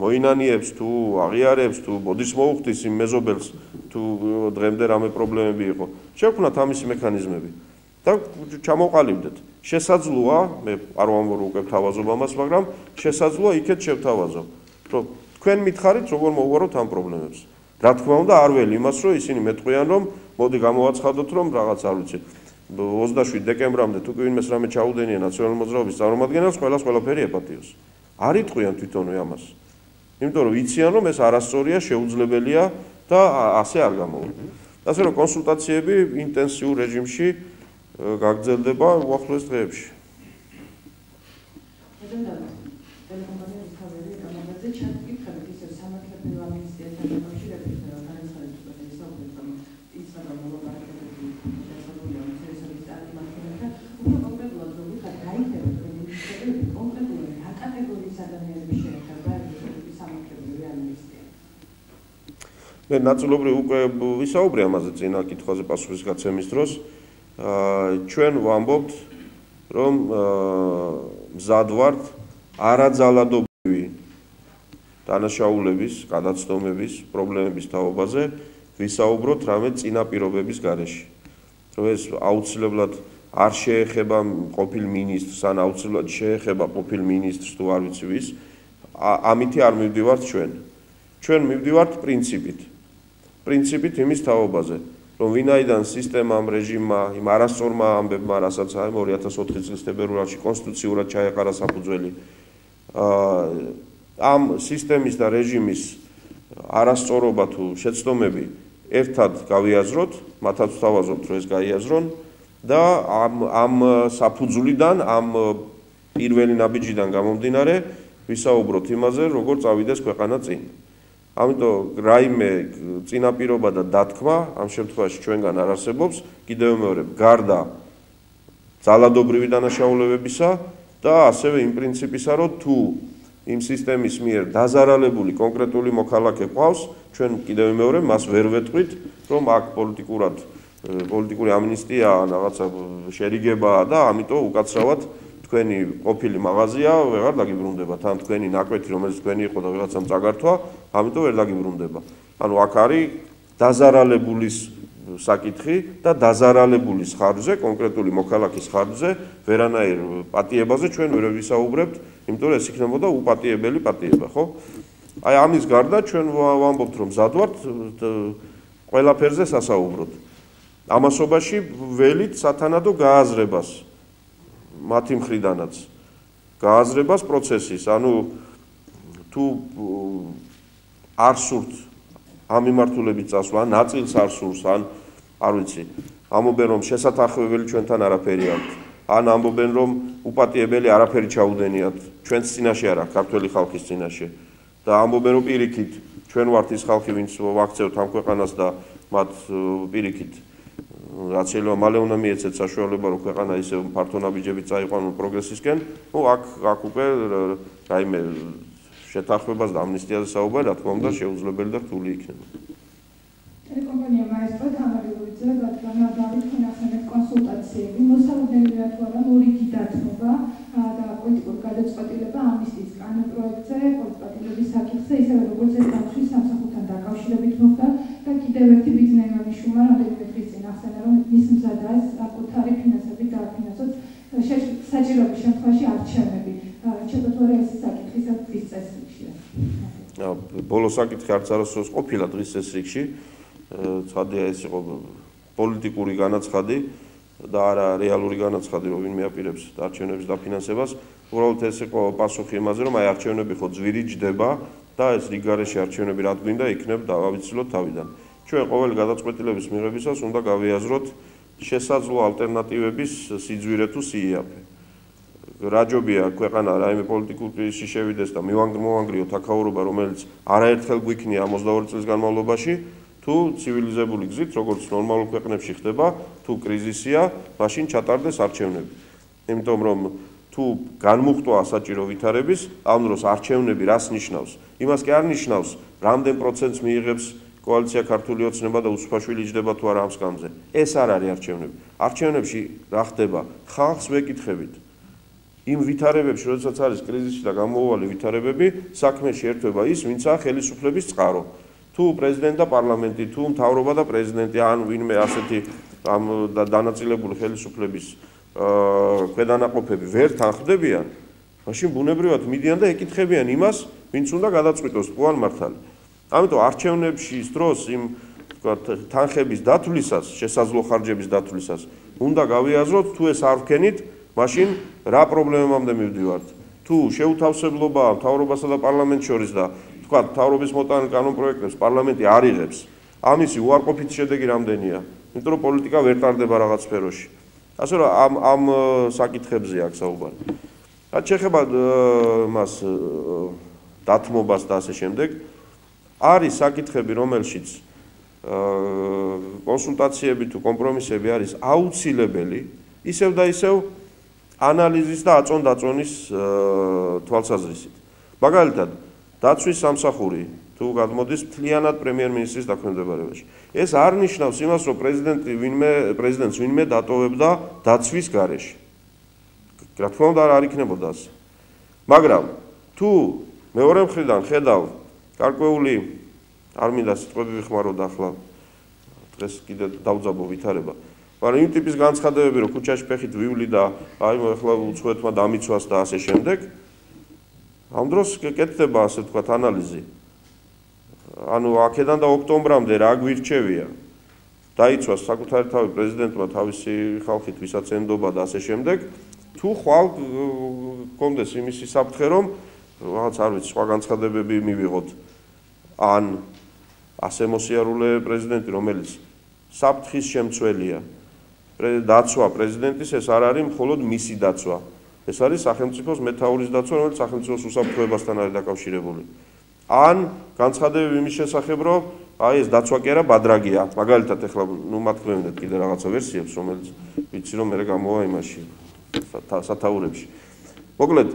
მოინანიებს, თუ აღიარებს, თუ ბოდის მოუხდის იმ მეზობელს, თუ დღემდე რამე პრობლემები იყო. შევქმნათ ამისი მექანიზმები და ჩამოყალიბდეთ. შესაძლოა, მე არ ვამბობ უკვე თავაზობ ამას, მაგრამ შესაძლოა იქეთ შევთავაზო, რომ თქვენ მითხარით როგორ მოვუარო ამ პრობლემებს. რა თქმა უნდა, არ ველი იმას, რომ ისინი მეტყვიან, რომ მოდი გამოვაცხადოთ, რომ რაღაც არ ვიცი 27 დეკემბრამდე თუ კი ვინმეს რამე ჩაუდენია ნაციონალური მოძრაობის წარმომადგენელს, ყველას ყველაფერი ეპატიოს. არ იტყვიან თვითონვე ამას. იმიტომ რომ იციან, რომ ეს არასწორია, შეუძლებელია და ასე არ გამოვა. ასე რომ კონსულტაციები ინტენსიურ რეჟიმში გაგრძელდება უახლოეს დღეებში. მე ნაწილობრივ უკვე ვისაუბრე ამაზე წინა კითხვაზე პასუხის გაცემის დროს. ჩვენ ვამბობთ, რომ მზად ვართ არაძალადობრივი დანაშაულების, გადაცდომების, პრობლემების თაობაზე ვისაუბროთ რამე წინაპირობების გარეშე. რომ ეს აუცილებლად არ შეეხება ყოფილ მინისტრს, ან აუცილებლად შეეხება ყოფილ მინისტრს თუ არ ვიცი ვის, ამითი არ მივდივართ ჩვენ. ჩვენ მივდივართ პრინციპით იმის თაობაზე, რომ ვინაიდან სისტემამ, რეჟიმმა, იმ არასწორმა ამბებმა, რასაც 2004 წლის თებერვალში კონსტიტუციურად ჩაეყარა საფუძველი, ამ სისტემის და რეჟიმის არასწორობა თუ შეცდომები ერთად გავიაზროთ, მათაც ვთავაზობთ, რომ ეს გაიაზრონ და ამ საფუძვლიდან, ამ პირველი ნაბიჯიდან გამომდინარე, ვისაუბროთ იმაზე, როგორ წავიდეს ქვეყანა წინ. ამიტომ რაიმე წინაპირობა და დათქმა ამ შემთხვევაში ჩვენგან არ არსებობს, კიდევ მეორე, გარდა ძალადობრივი დანაშაულებებისა და ასევე იმ პრინციპისა, რომ თუ იმ სისტემის მიერ დაზარალებული კონკრეტული მოქალაქე ყავს, ჩვენ კიდევ მეორე მას ვერ ვეტყვით, რომ აქ პოლიტიკური ამნისტია ან რაღაცა შერიგებაა და ამიტომ უკაცრავად თქვენი ყოფილი მაღაზია ვეღარ დაგიბრუნდებათ, ან თქვენი ნაკვეთი, რომელიც თქვენი იყო და ვიღაცამ წაგართვა, ამიტომ ვერ დაგიბრუნდება. ანუ აქ არის დაზარალებულის საკითხი და დაზარალებულის ხარჯზე, კონკრეტული მოქალაქის ხარჯზე, ვერანაირ პატიებაზე ჩვენ ვერ ვისაუბრებთ, იმიტომ რომ ეს იქნებოდა უპატიებელი პატიება, ხო? აი ამის გარდა ჩვენ ვამბობთ, რომ მზად ვართ ყველაფერზე სასაუბროთ. ამასობაში ველით სათანადო გააზრებას მათი მხრიდანაც გააზრებას პროცესის, ანუ თუ არ სურთ ამ მიმართულებით წასვლა, ნაწილს არ სურს, ან არ ვიცი, ამბობენ რომ შესათანხმებელი ჩვენთან არაფერი აქვს, ან ამბობენ რომ უპატიებელი არაფერი ჩაუდენიათ ჩვენს წინაშე არა, ქართველი ხალხის წინაშე და ამბობენ რომ პირიქით ჩვენ ვართ ის ხალხი, ვინც ვაქცევთ ამ ქვეყანას და მათ პირიქით რაც შეიძლება მალე უნდა მიეცეთ საშუალება რომ ქვეყანა ისე ფართო ნაბიჯებით წაიყვანონ პროგრესისკენ, ნუ აქ უკვე რაიმე შეთანხმებას და ამნისტიაზე საუბარი, რა თქმა უნდა, შეუძლებელი და რთული იქნება.
ტელეკომპანია მაესტრო თამარი ლუიძე გათვალა დავით ახსენეთ კონსულტაციები, მოსალოდნელია თუ არა მორიგი დათმობა და პოლიტიკური გადაწყვეტილება ამნისტიის კანონპროექტზე, პოლიტიკების საკითხზე, ისევე როგორც ეს დაცვის სამსახურთან დაკავშირებით მოხდა და კიდევ ერთი ბიზნესმენიშვილმა რამდენიმე დღის წინ ახსენა, რომ მის მზადაა საკუთარი ფინანსებით დააფინანსოს საჭიროების შემთხვევაში არჩევნები. შეგვიძლია ეს საკითხი დღის წესრიგშია.
ბოლო საკითხი არც არასდროს ყოფილა დღის წესრიგში. ცხადია ეს იყო პოლიტიკური განაცხადი და არა რეალური განაცხადი, რომ ვინმე აპირებს არჩევნების დაფინანსებას. უბრალოდ ეს იყო პასუხი იმაზე, რომ აი არჩევნები ხო ძვირი ჯდება და ეს რიგარეში არჩევნები რა გვინდა იქნებ დავავიცილოთ თავიდან. ჩვენ ყოველი გადაწყვეტილების მიღებისას უნდა გავიაზროთ შესაძლო ალტერნატივების სიძვირე თუ სიიაფე. რაჯობია ქვეყანა რაიმე პოლიტიკური კრიზისში შევიდეს და მოვანგრიოთ აქაურობა, რომელიც არაერთხელ გვიქნია 22 წლის განმავლობაში, თუ ცივილიზებული გზით, როგორც ნორმალურ ქვეყნებში ხდება, თუ კრიზისია, მაშინ ჩატარდეს არჩევნები. იმიტომ რომ თუ განმუხტვა საჭირო ვითარების, ამ დროს არჩევნები რას ნიშნავს? იმას კი არ ნიშნავს, რამდენ პროცენტს მიიღებს კოალიცია ქართული ოცნება და უსუფაშვილი იჯდება თუ არა ამ სკამზე. ეს არ არის არჩევნები. არჩევნებში რა ხდება? ხალხს ვეკითხებით. იმ ვითარებებში, როდესაც არის კრიზისი და გამოუვალი ვითარებები, საქმეში ერთვება ის, ვინცაა ხელისუფლების წყარო. თუ პრეზიდენტი და პარლამენტი, თუ მთავრობა და პრეზიდენტი, ან ვინმე ასეთი ამ დანაწილებული ხელისუფლების ქვედანაყოფები ვერ თანხმდებიან, მაშინ ბუნებრივად მიდიან და ეკითხებიან იმას, ვინც უნდა გადაწყვიტოს თუ ან მართალი. ამიტომ არჩევნებში ის დროს იმ თანხების დათვლისას, შესაძლო ხარჯების დათვლისას უნდა გავიაზროთ, თუ ეს არ ვქენით, მაშინ რა პრობლემამდე მივდივართ. თუ შეუთავსებლობაა მთავრობასა და პარლამენტს შორის და თქვა მთავრობის მოტანილ კანონპროექტებს პარლამენტი არ იღებს, ამისი უარყოფითი შედეგი რამდენია? იმიტომ რომ პოლიტიკა ვერ ტარდება რაღაც სფეროში. ასე რომ ამ საკითხებზე აქვს საუბარი. რაც შეეხება მას დათმობას და ასე შემდეგ, არის საკითხები, რომელშიც კონსულტაციები თუ კომპრომისები არის აუცილებელი, ისევ და ისევ ანალიზის და აწონ-დაწონის თვალსაზრისით. მაგალითად, დაცვის სამსახური თუ გადმოდის მთლიანად პრემიერ-მინისტრის დაქვემდებარებაში. ეს არ ნიშნავს იმას, რომ პრეზიდენტს ვინმე დატოვებდა დაცვის გარეშე. რა თქმა უნდა არ იქნებოდა ასე. მაგრამ თუ მეორე მხრიდან ხედავ გარკვეული არ მინდა სიტყვები ვიხმაროთ ახლა დღეს კიდე დავძაბო ვითარება. მაგრამ იმ ტიპის განცხადებები, რომ ქუჩაში ფეხით ვივლი და აი ახლა უცხოეთმა დამიცვას და ასე შემდეგ, ამ დროს კეთდება ასე ვთქვათ ანალიზი. ანუ აქედან და ოქტომბრამდე რა გვირჩევია? დაიცვას საკუთარი თავი პრეზიდენტმა თავისი ხალხით, ვისაც ენდობა და ასე შემდეგ, თუ ხვალ გქონდეს იმისი საფრთხე, რომ რაღაც არ ვიცი, სხვა განცხადებები მივიღოთ, ან ასე მოსიარულე პრეზიდენტი, რომელიც საფრთხის შემცველია. დაცვა პრეზიდენტის ეს არ არის მხოლოდ მისი დაცვა. ეს არის სახელმწიფოს მეთაურის დაცვა, რომელიც სახელმწიფოს უსაფრთხოებასთან არის დაკავშირებული. ან განცხადებები იმის შესახებ, რომ აი ეს დაცვა კი არა ბადრაგია. მაგალითად ეხლა მათქვევინეთ კიდე რაღაცა ვერსიებს, რომელიც ვიცი რომ მე გამოვა იმაში სათაურებში. მოკლედ,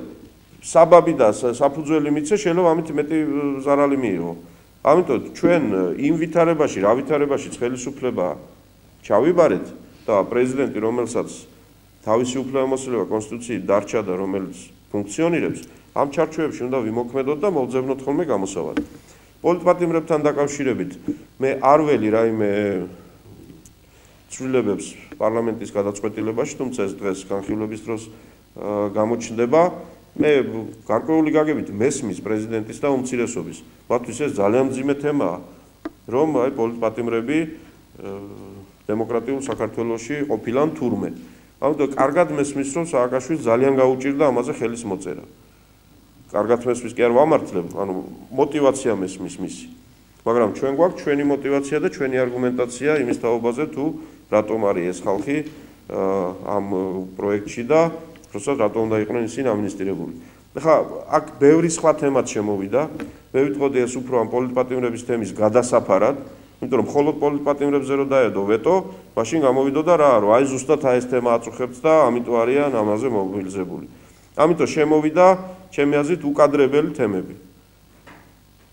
საბაბი და საფუძველი მიცე შეიძლება ამით მეტი ზარალი მიიღო. ამიტომ ჩვენ იმ ვითარებაში, რა ვითარებაშიც ხელისუფლება ჩავიბარეთ და პრეზიდენტი, რომელსაც თავისი უფლებამოსილება კონსტიტუციით დარჩა და რომელიც ფუნქციონირებს, ამ ჩარჩოებში უნდა ვიმოქმედოთ და მოვძებნოთ ხოლმე გამოსავალი. პოლიტპატიმრებთან დაკავშირებით მე არ ველი რაიმე ცვლილებებს პარლამენტის გადაწყვეტილებაში, თუმცა ეს დღეს განხილვების დროს გამოჩნდება. მე გარკვეული გაგებით მესმის პრეზიდენტის და უმცირესობის. მათთვის ეს ძალიან მძიმე თემაა, რომ აი პოლიტპატიმრები დემოკრატიულ საქართველოში ყოფილან თურმე. ამიტომ კარგად მესმის, რომ სააკაშვილს ძალიან გაუჭირდა ამაზე ხელის მოწერა. კარგად მესმის კი არ ვამართლებ, ანუ мотивация მესმის მისი. მაგრამ ჩვენ გვაქვს ჩვენი мотивация და ჩვენი არგუმენტაცია იმის თაობაზე, თუ რატომ არის ეს ხალხი ამ პროექტში და просто რატომ უნდა იყვნენ ისინი ამინისტრირებული. ახლა აქ ბევრი სხვა თემაც შემოვიდა. მე ვიტყოდი ეს უფრო ამ პოლიტპატიმრების თემის გადასაფარად, იმიტომ რომ მხოლოდ პოლიტპატიმრებზე რო დაედო ვეტო, მაშინ გამოვიდოდა რა, რომ აი ზუსტად აი ეს თემა აწუხებთ და ამიტომ არიან ამაზე მობილიზებული. ამიტომ შემოვიდა ჩემი აზრით უკადრებელი თემები.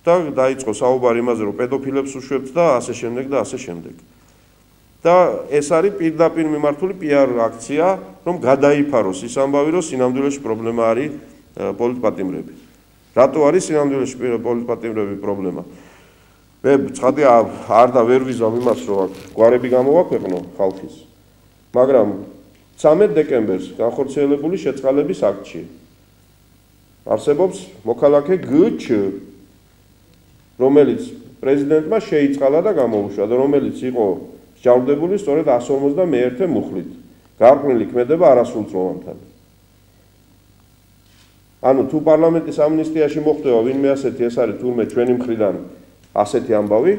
და დაიწყო საუბარი იმაზე, რომ პედოფილებს უშვებთ და ასე შემდეგ და ასე შემდეგ. და ეს არის პირდაპირ მიმართული PR აქცია, რომ გადაიფაროს ის ამბავი, რომ სინამდვილეში პრობლემა არის პოლიტპატიმრები. რატო არის სინამდვილეში პოლიტპატიმრები პრობლემა? მე ცხადი არ და ვერ ვიზამ იმას, რომ აქ გვარები გამოვაქვეყნო ხალხის. მაგრამ 13 დეკემბერს განხორციელებული შეწყალების აქტში არსებობს მოქალაქე გჩ, რომელიც პრეზიდენტმა შეიწყალა და გამოუშვა და რომელიც იყო ჯავრდებული სწორედ 151 მუხლით. გარყვნილი ქმედება არასრულწლოვანთან. ანუ თუ პარლამენტის ამნისტიაში მოხდება ვინმე ასეთი, ეს არის თურმე ჩვენი მხრიდან ასეთი ამბავი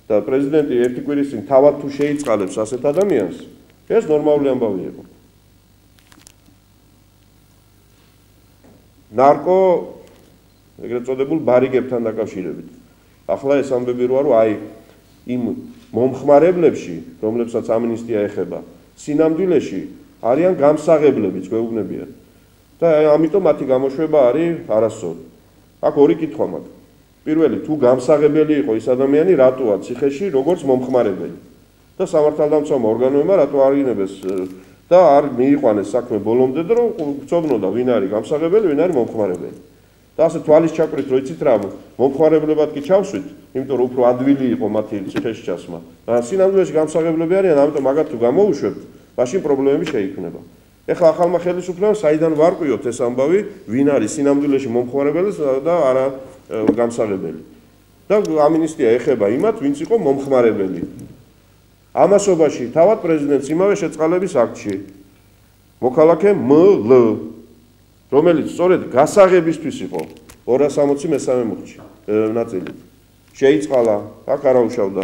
და პრეზიდენტი ერთი კვირის წინ თავად თუ შეიწყალებს ასეთ ადამიანს, ეს ნორმალური ამბავი იყო. ნარკო ეგრეთ წოდებულ ბარიგებთან დაკავშირებით. ახლა ეს ამბები როა, რომ აი იმ მომხმარებლებში, რომლებსაც ამინისტია ეხება, სინამდვილეში არიან გამსაღებლებიც, გვეუბნებიან. და ამიტომ მათი გამოშვება არის არასწორი. აქ ორი კითხვა მაქვს. პირველი, თუ გამსაღებელი იყო ის ადამიანი, რატოა ციხეში როგორც მომხმარებელი? და სამართალდამცავმა ორგანოებმა რატო არინებეს და არ მიიყვანეს საქმე ბოლომდე და რომ გწოდნოდა ვინ არის გამსაღებელი, ვინ არის მომხმარებელი. და ასე თვალის ჩაკვრით, რომ იცით რა, მომხმარებლებად კი ჩავსვით, იმიტომ რომ უფრო ადვილი იყო მათი ციხეში ჩასმა. და სინამდვილეში გამსაღებლები არიან, ამიტომ მაგათ თუ გამოუშვებთ, მაშინ პრობლემები შეიქმნება. ეხლა ახალმა ხელისუფლებამ საიდან ვარკვიოთ ეს ამბავი, ვინ არის სინამდვილეში მომხმარებელი და არა გამსაღებელი. და ამინისტია ეხება იმათ, ვინც იყო მომხმარებელი. ამასობაში თავად პრეზიდენტს იმავე შეწყალების აქტში მოქალაქე მლ, რომელიც სწორედ გასაღებისთვის იყო 263 მუხლში ნაწილით. შეიწყალა, აქ არაუშავდა.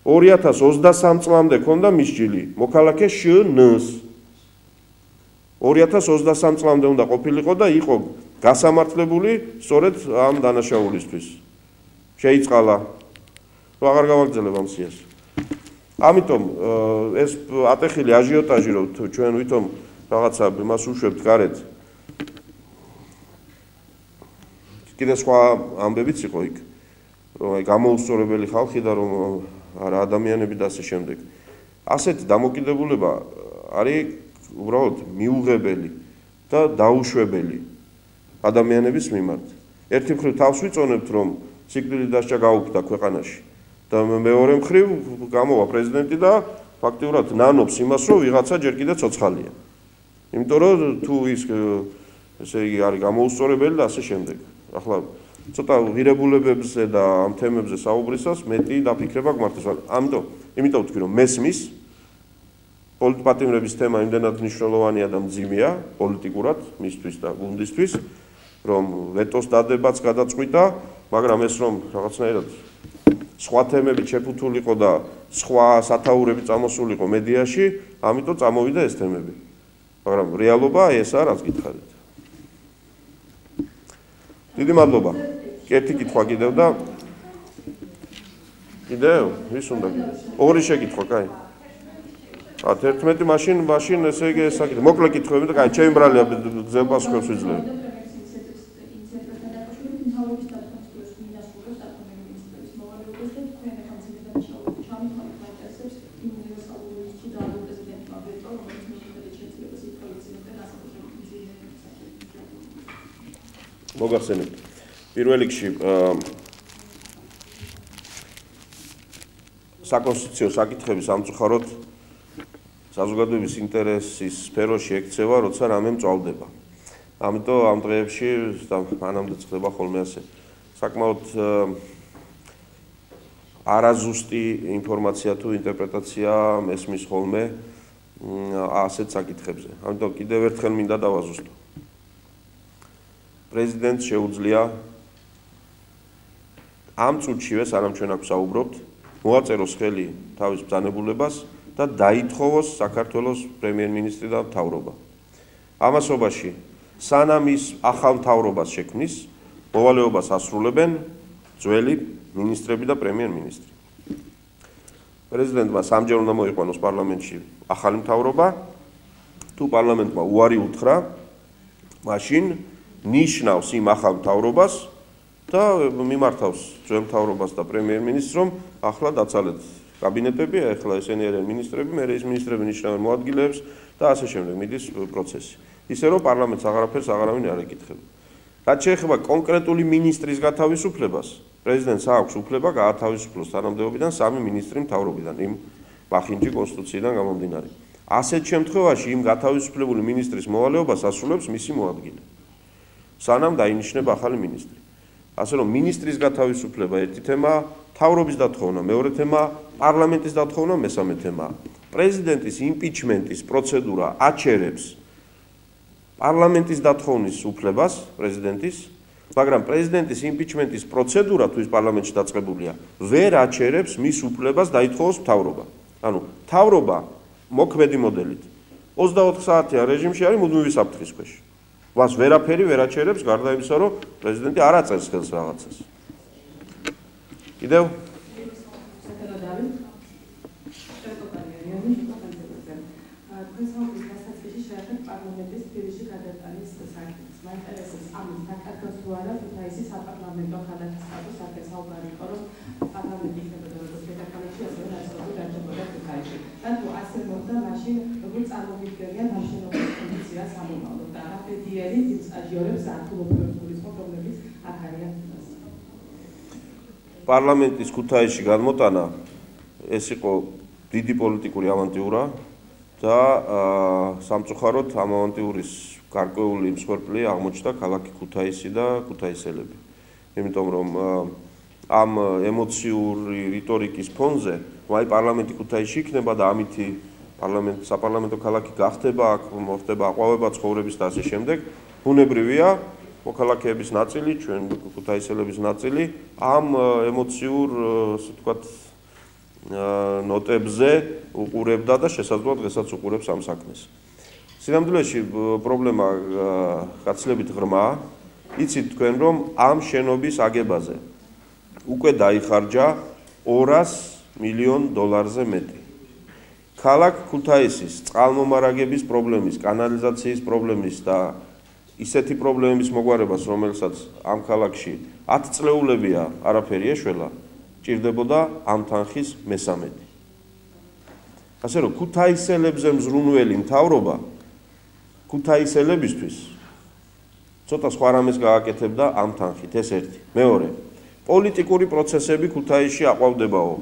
2023 წლამდე ქონდა მისჯილი მოქალაქე შნს. 2023 წლამდე უნდა ყოფილიყო და იყო გასამართლებული სწორედ ამ დანაშაულისთვის. შეიწყალა. რო აღარ გავაგრძელებ ამ სიას. ამიტომ ეს ატეხილი აჟიოტაჟი, რომ ჩვენ ვითომ რაღაცა იმას უშვებთ გარეთ. კიდე სხვა ამბებიც იყო იქ, რომ აი გამოუსწორებელი ხალხი და რომ არა ადამიანები და ასე შემდეგ. ასეთი დამოკიდებულება არის უბრალოდ მიუღებელი და დაუშვებელი ადამიანების მიმართ. ერთი მხრივ თავს ვიწონებთ, რომ სიკვდილის დასჯა გაუქმდა ქვეყანაში და მეორე მხრივ გამოვა პრეზიდენტი და ფაქტიურად ნანობს იმას, რომ ვიღაცა ჯერ კიდე ცოცხალია. იმიტომ რომ თუ ის ესე იგი არის გამოუსწორებელი და ასე შემდეგ. ახლა ცოტა ღირებულებებზე და ამ თემებზე საუბრისას მეტი დაფიქრება გმართეს. იმიტომ ვთქვი, რომ მესმის პოლიტპატიმრების თემა იმდენად მნიშვნელოვანია და მძიმეა პოლიტიკურად მისთვის და გუნდისთვის, რომ ვეტოს დადებაც გადაწყვიტა, მაგრამ ეს რომ რაღაცნაირად სხვა თემები შეფუთულიყო და სხვა სათაურები წამოსულიყო მედიაში, ამიტომ წამოვიდა ეს თემები. მაგრამ რეალობა ესაა, რაც გითხარით. დიდი მადლობა. ერთი კითხვა კიდევ და კიდევ ვის უნდა? ორი შეკითხვა, კაი. 11 მაშინ ესე იგი საკითხი. მოკლე კითხვები და კაი, ჩემი ბრალია გზელ პასუხებს ვიძლევ. მოგახსენებთ. პირველ რიგში საკონსტიტუციო საკითხები სამწუხაროდ საზოგადოების ინტერესის სფეროში ექცევა, როცა რამე მწვავდება. ამიტომ ამ დღეებში მანამდე ხდება ხოლმე ასე. საკმაოდ არაზუსტი ინფორმაცია თუ ინტერპრეტაცია მესმის ხოლმე ასეთ საკითხებზე. ამიტომ კიდევ ერთხელ მინდა დავაზუსტო. პრეზიდენტს შეუძლია ამ წუთშივე, სანამ ჩვენ აქ ვსაუბრობთ, მოაწეროს ხელი თავის ბრძანებულებას და დაითხოვოს საქართველოს პრემიერ-მინისტრი და მთავრობა. ამასობაში, სანამ ის ახალ მთავრობას შექმნის, მოვალეობას ასრულებენ ძველი მინისტრები და პრემიერ-მინისტრი. პრეზიდენტმა სამჯერ უნდა მოიყვანოს პარლამენტში ახალი მთავრობა, თუ პარლამენტმა უარი უთხრა, მაშინ ნიშნავს იმ ახალ მთავრობას და მიმართავს ძველ მთავრობას და პრემიერ-მინისტრს, რომ ახლა დაცალეთ კაბინეტები, ახლა ესენი არიან მინისტრები, მე ეს მინისტრები ნიშნავენ მოადგილეებს და ასე შემდეგ მიდის პროცესი. ისე რომ პარლამენტს აღარაფერს აღარავინ არ ეკითხება. რაც შეეხება კონკრეტული მინისტრის გათავისუფლებას, პრეზიდენტს აქვს უფლება გაათავისუფლოს თანამდებობიდან 3 მინისტრი მთავრობიდან, იმ მახინჯი კონსტიტუციიდან გამომდინარე. ასეთ შემთხვევაში იმ გათავისუფლებული მინისტრის მოვალეობას ასრულებს მისი მოადგილე. სანამ დაინიშნება ახალი მინისტრი. ასე რომ მინისტრის გათავისუფლება ერთი თემაა, მთავრობის დათხოვნა მეორე თემაა, პარლამენტის დათხოვნა მესამე თემაა. პრეზიდენტის იმპიჩმენტის პროცედურა აჩერებს პარლამენტის დათხოვნის უფლებას პრეზიდენტის, მაგრამ პრეზიდენტის იმპიჩმენტის პროცედურა თუ ის პარლამენტში დაწყებულია, ვერ აჩერებს მის უფლებას დაითხოვოს მთავრობა. ანუ მთავრობა მოქმედი მოდელით 24 საათიან რეჟიმში არის მუდმივი საფრთხის ქვეშ. მას ვერაფერი ვერ აჩერებს გარდა იმისა, რომ პრეზიდენტი არ აწერს ხელს რაღაცას. კიდევ პარლამენტის ქუთაისში განმოტანა ეს იყო დიდი პოლიტიკური ავანტიურა და სამწუხაროდ ამ ავანტიურის გარკვეული მსხვერპლი აღმოჩნდა ქალაქი ქუთაისი და ქუთაისელები. იმიტომ რომ ამ ემოციური რიტორიკის ფონზე აი პარლამენტი ქუთაისში იქნება და ამითი საპარლამენტო ქალაქი გახდება, აქ მოხდება აყვავება ცხოვრების და ასე შემდეგ. ბუნებრივია მოქალაქეების ნაწილი, ჩვენ ქუთაისელების ნაწილი ამ ემოციურ, ასე ვთქვათ, ნოტებზე უყურებდა და შესაძლოა დღესაც უყურებს ამ საქმეს. სინამდვილეში პრობლემა გაცილებით ღრმაა. იცით თქვენ რომ ამ შენობის აგებაზე უკვე დაიხარჯა $200 მილიონ მეტი. ქალაქ ქუთაისის წყალმომარაგების პრობლემის, კანალიზაციის პრობლემის და ისეთი პრობლემების მოგვარებას, რომელსაც ამ ქალაქში 10 წლეულებია არაფერი ეშველა, ჭირდებოდა ამ თანხის მესამედი. ასე რომ ქუთაისელებზე მზრუნველი მთავრობა ქუთაისელებისთვის ცოტა სხვა რამეს გააკეთებდა ამ თანხით, ეს ერთი. მეორე, პოლიტიკური პროცესები ქუთაისში აყვავდებაო.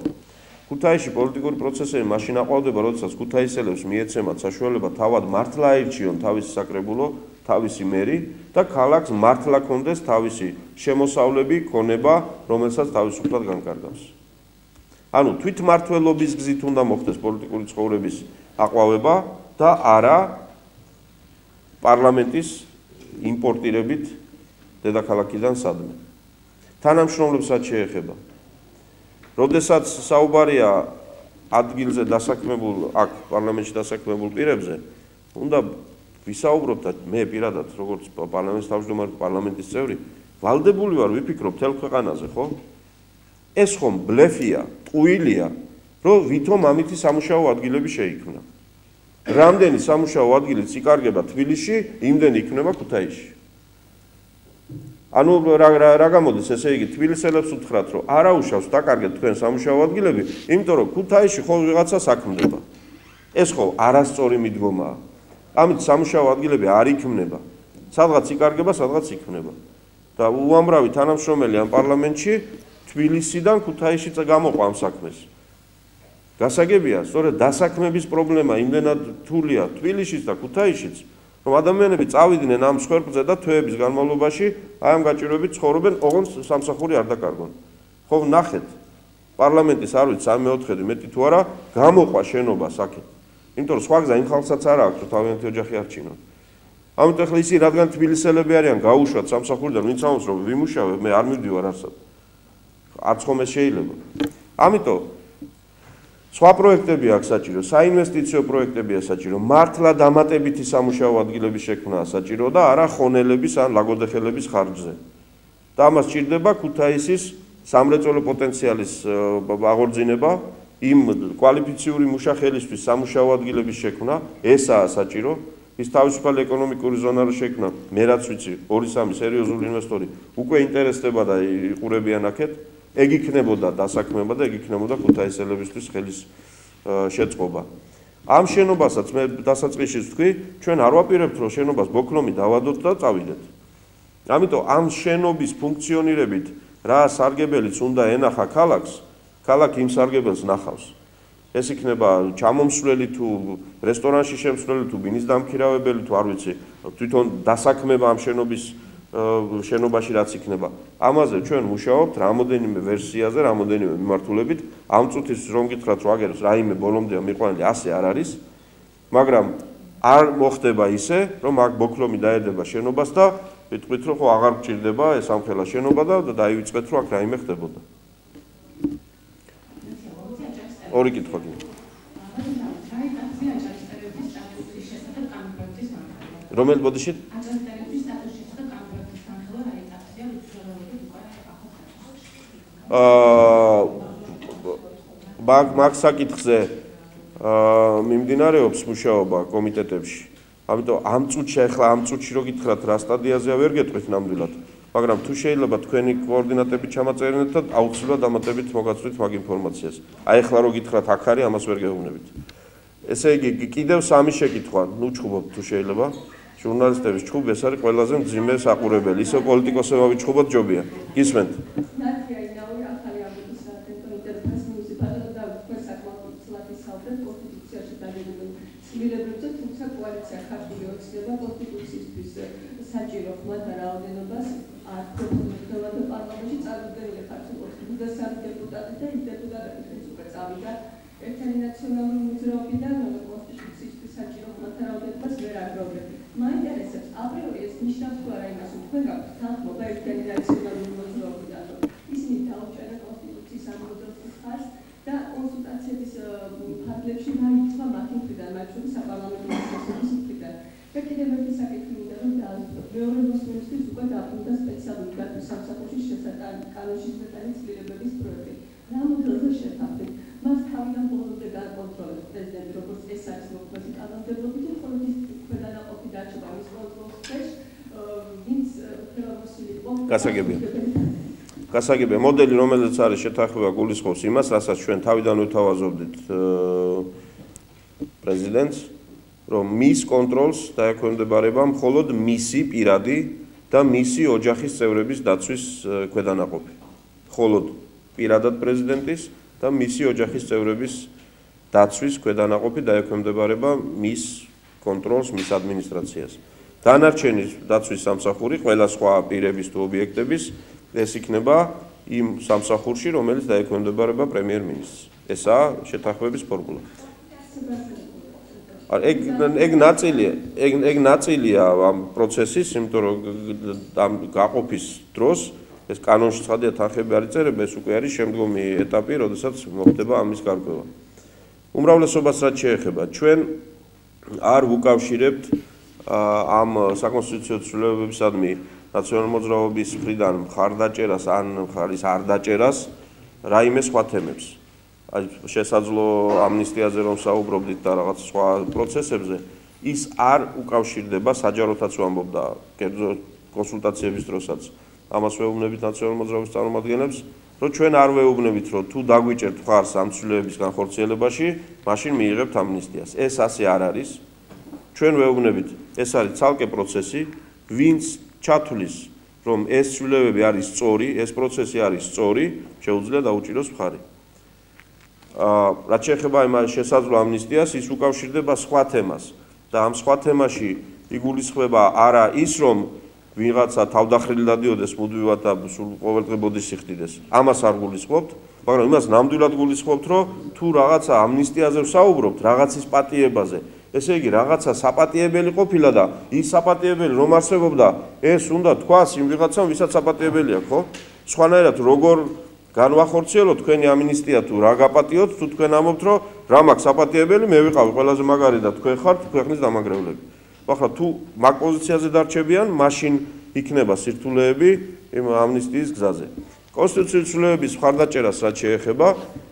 ქუთაისში პოლიტიკური პროცესები მაშინ აყვავდება, როდესაც ქუთაისელებს მიეცემათ საშუალება თავად მართლა აირჩიონ თავისი საკრებულო, თავისი მერი და ქალაქს მართლა კონდეს თავისი შემოსავლები, ქონება, რომელსაც თავისუფლად განკარგავს. ანუ თვითმმართველობის გზით უნდა მოხდეს პოლიტიკური ცხოვრების აყვავება და არა პარლამენტის იმპორტირებით დედაქალაქიდან სადმე. თანამშრომლებს რაც შეეხება. როდესაც საუბარია ადგილზე დასაქმებულ, აქ პარლამენტში დასაქმებულ პირებზე, უნდა ვისაუბრობ და მე პირადად როგორც პარლამენტის თავმჯდომარე პარლამენტის წევრი ვალდებული ვარ ვიფიქრობ თელ ქვეყანაზე, ხო? ეს ხომ ბლეფია, ტყუილია, რომ ვითომ ამითი სამუშაო ადგილები შეიქმნა. რამდენი სამუშაო ადგილიც იკარგება თბილისში, იმდენი იქნება ქუთაისში. ანუ რა გამოდის, ესე იგი თბილისელებს უთხრათ, რომ არაუშავს დაკარგეთ თქვენ სამუშაო ადგილები, იმიტომ რომ ქუთაისში ხო ვიღაცა საქმდება. ეს ხო არასწორი მიდგომაა. ამით სამუშაო ადგილები არ იქმნება. სადღაც იკარგება, სადღაც იქმნება. და უამრავი თანამშრომელი ამ პარლამენტში თბილისიდან ქუთაისში გამოყვა ამ საქმეს. გასაგებია, სწორედ დასაქმების პრობლემა იმდენად რთულია თბილისშიც და ქუთაისშიც, რომ ადამიანები წავიდნენ ამ სხერფზე და თვეების განმავლობაში აი ამ გაჭირვებით ცხოვრობენ, ოღონდ სამსახური არ დაკარგონ. ხო ნახეთ, პარლამენტის არ ვიცი 3/4 მეტი თუ არა გამოყვა შენობა საკეთ. იმიტომ რომ სხვა გზა იმ ხალხსაც არ აქვს, რომ თავიანთი ოჯახი არჩინონ. ამიტომ ახლა ისინი რადგან თბილისელები არიან, გაუშვათ სამსახურიდან, ვინც ამბობს რომ ვიმუშავებ, მე არ მივდივარ არსად. არც ხომ ეს შეიძლება. ამიტომ სხვა პროექტები აქვს საჭირო, საინვესტიციო პროექტებია საჭირო, მართლა დამატებითი სამუშაო ადგილების შექმნაა საჭირო და არა ხონელების ან ლაგოდეხელების ხარჯზე. და ამას სჭირდება ქუთაისის სამრეწველო პოტენციალის აღორძინება, იმ კვალიფიციური მუშახელისთვის სამუშაო ადგილების შექმნა, ესაა საჭირო. ის თავისუფალი ეკონომიკური ზონა რო შექმნა, მე რაც ვიცი, 2-3 სერიოზული ინვესტორი უკვე ინტერესდება და იყურებიან აქეთ. ეგ იქნებოდა დასაქმება და ეგ იქნებოდა ქუთაისელებისთვის ხელის შეწყობა. ამ შენობასაც მე დასაწყისში ვთქვი, ჩვენ არ ვაპირებთ რომ შენობას ბოქლომი დავადოთ და წავიდეთ. ამიტომ ამ შენობის ფუნქციონირებით რა სარგებელიც უნდა ენახა ქალაქს, ქალაქი იმ სარგებელს ნახავს. ეს იქნება ჩამომსვლელი თუ რესტორანში შემსვლელი თუ ბინის დამქირავებელი თუ არ ვიცი, თვითონ დასაქმება ამ შენობაში რაც იქნება. ამაზე ჩვენ მუშაობთ რამოდენიმე ვერსიაზე, რამოდენიმე მიმართულებით. ამ წუთის რომ გითხრათ რომ აგეროს რაიმე ბოლომდე მიყვანილი ასე არ არის, მაგრამ არ მოხდება ისე, რომ აქ ბოქლომი დაედება შენობას და ვიტყვით რომ ხო აღარ გჭირდება ეს ამხელა შენობა და დაივიწყეთ რომ აქ რაიმე ხდებოდა. ორი კითხვა გინდა. რომელ ბოდიში? მაგ საკითხზე მიმდინარეობს მუშაობა კომიტეტებში. ამიტომ ამ წუთში ახლა ამ წუთში რო გითხრათ რა სტადიაზეა ვერ გეტყვით ნამდვილად. მაგრამ თუ შეიძლება თქვენი კოორდინატები ჩამაწერინეთ და აუცილებლად დამატებით მოგაცვით მაგ ინფორმაციას. აი ახლა რო გითხრათ აქ არის, ამას ვერ გეუბნებით. ესე იგი კიდევ სამი შეკითხვა, ნუ ჩხუბობთ თუ შეიძლება. ჟურნალისტების ჩხუბი ეს არის ყველაზე მძიმე საყურებელი. ისე პოლიტიკოსებმა ვიჩხუბოთ ჯობია. გისმენთ? თუმცა კოალიცია ქართული ოცნება კონსტიტუციისთვის საჭირო ხმათა რაოდენობას არ გვხვდება და პარლამენტში წარდგენილი ქართული ოცნების დეპუტატი და იმ დეპუტატების უკვე წავიდა ერთიანი ნაციონალური მოძრაობიდან კონსტიტუციისთვის საჭირო ხმათა რაოდენობას ვერ აგროვებთ. მაინტერესებს აპრიორი ეს ნიშნავს თუ არა იმას, რომ თქვენ გაქვთ თანხმობა ერთიანი ნაციონალური მოძრაობიდან, რომ ისინი დაუჭერენ კონსტიტუციის ამოძრავის ხარჯს და კონსულტაციების ფარგლებში გაიწვა მათი მხრიდან, მათ შორის საპარლამენტო ასოციაციის მხრიდან. და კიდევ ერთი საკითხი უნდა რომ დაასრულოთ. მეორე მოსმენისთვის უკვე დაბრუნდა სპეციალური გათვის სამსახურში კანონში შეტანილი ცვლილებების პროექტი. რა მოდელზე შეთანხმდით? მას თავიდან ბოლომდე განკონტროლებს პრეზიდენტი, როგორც ეს არის მოქმედი კანონმდებლობით, ხოლო ის ქვედანაყოფი დარჩება მის კონტროლში, ვინც ხელმოსილი იყო. გასაგებია მოდელი რომელიც არის შეთანხმება გულისხმობს იმას, რასაც ჩვენ თავიდან ვთავაზობდით პრეზიდენტს, რომ მის კონტროლს დაექვემდებარება მხოლოდ მისი პირადი და მისი ოჯახის წევრების დაცვის ქვედანაყოფი. მხოლოდ პირადად პრეზიდენტის და მისი ოჯახის წევრების დაცვის ქვედანაყოფი დაექვემდებარება მის კონტროლს, მის ადმინისტრაციას. დანარჩენი დაცვის სამსახური ყველა სხვა პირების თუ ობიექტების ეს იქნება იმ სამსახურში, რომელიც დაექვემდებარება პრემიერ-მინისტრს. ესაა შეთანხმების ფორმულა. ეგ ნაწილია ამ პროცესის, იმიტომ რომ ამ გაყოფის დროს ეს კანონში ცხადია თანხები არ იწერება, ეს უკვე არის შემდგომი ეტაპი, როდესაც მოხდება ამის გარკვევა. უმრავლესობას რაც შეეხება, ჩვენ არ ვუკავშირებთ ამ საკონსტიტუციო ცვლილებებისადმი ნაციონალური მოძრაობის მხრიდან მხარდაჭერას ან მხარის არ დაჭერას რაიმე სხვა თემებს. Აი შესაძლო ამნისტიაზე რომ საუბრობდით და რაღაც სხვა პროცესებზე, ის არ უკავშირდება საჯაროთაც ვამბობდა კერძო კონსულტაციების დროსაც. Ამას ვეუბნებით ნაციონალური მოძრაობის წარმომადგენლებს, რომ ჩვენ არ ვეუბნებით, რომ თუ დაგვიჭერთ მხარს ამ ცვლილებების განხორციელებაში, მაშინ მიიღებთ ამნისტიას. ეს ასე არ არის. ჩვენ ვეუბნებით, ეს არის ცალკე პროცესი, ვინც ჩათვლის, რომ ეს ცვლილებები არის სწორი, ეს პროცესი არის სწორი, შეუძლია დაუჭიროს მხარი. რაც შეეხება იმ შესაძლო ამნისტიას, ის უკავშირდება სხვა თემას და ამ სხვა თემაში იგულისხმება არა ის, რომ ვიღაცა თავდახრილი დადიოდეს მუდმივად და სულ ყოველდღე ბოდის იხდიდეს. ამას არ გულისხმობთ, მაგრამ იმას ნამდვილად გულისხმობთ, რომ თუ რაღაცა ამნისტიაზე ვსაუბრობთ, რაღაცის პატიებაზე, ესე იგი რაღაცა საპატიებელი ყოფილა და ის საპატიებელი რომ არსებობდა, ეს უნდა თქვას იმ ვიღაცამ, ვისაც საპატიებელი აქვს, ხო? სხვანაირად როგორ განვახორციელოთ თქვენი ამნისტია თუ რა გაპატიოთ, თუ თქვენ ამობთ, რომ რა მაქვს საპატიებელი, მე ვიყავი ყველაზე მაგარი და თქვენ ხართ ქვეყნის დამანგრევლები. ახლა თუ მაგ პოზიციაზე დარჩებიან, მაშინ იქნება სირთულეები იმ ამნისტიის გზაზე. კონსტიტუციური ცვლილებების მხარდაჭერას რაც შეეხება,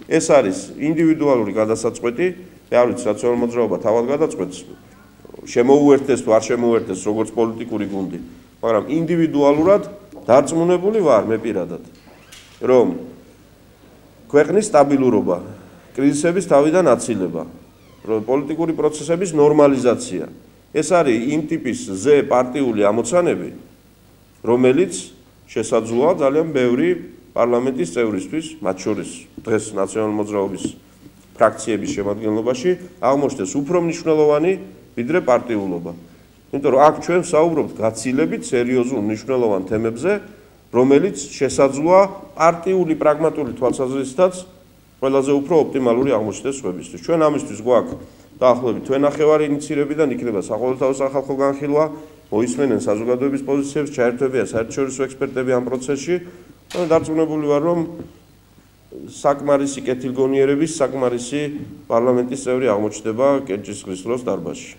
ეს არის ინდივიდუალური გადასაწყვეტი, მე არ ვიცი ნაციონალური მოძრაობა თავად გადაწყვეტს, შემოუერთდეს თუ არ შემოუერთდეს როგორც პოლიტიკური გუნდი, მაგრამ ინდივიდუალურად დარწმუნებული ვარ მე პირადად, რომ ქვეყნის სტაბილურობა, კრიზისების თავიდან აცილება, პოლიტიკური პროცესების ნორმალიზაცია. ეს არის იმ ტიპის ზე პარტიული ამოცანები, რომელიც შესაძლოა ძალიან ბევრი პარლამენტის წევრისთვის, მათ შორის დღეს ნაციონალური მოძრაობის ფრაქციების შემადგენლობაში, აღმოჩნდეს უფრო მნიშვნელოვანი ვიდრე პარტიულობა. იმიტომ რომ აქ ჩვენ საუბრობთ გაცილებით სერიოზულ მნიშვნელოვან თემებზე, რომელიც შესაძლოა პარტიული პრაგმატული თვალსაზრისითაც ყველაზე უფრო ოპტიმალური აღმოჩნდეს სხვებისთვის. ჩვენ ამისთვის გვაქვს დაახლოებით თვენახევარი ინიციირებიდან იქნება საყოველთაო სახალხო განხილვა, მოისმენენ საზოგადოების პოზიციებს, ჩაერთვებიან საერთაშორისო ექსპერტები ამ პროცესში. დარწმუნებული ვარ, რომ საკმარისი კეთილგონიერების, საკმარისი პარლამენტის წევრი აღმოჩნდება კენჭისყრის დროს დარბაზში.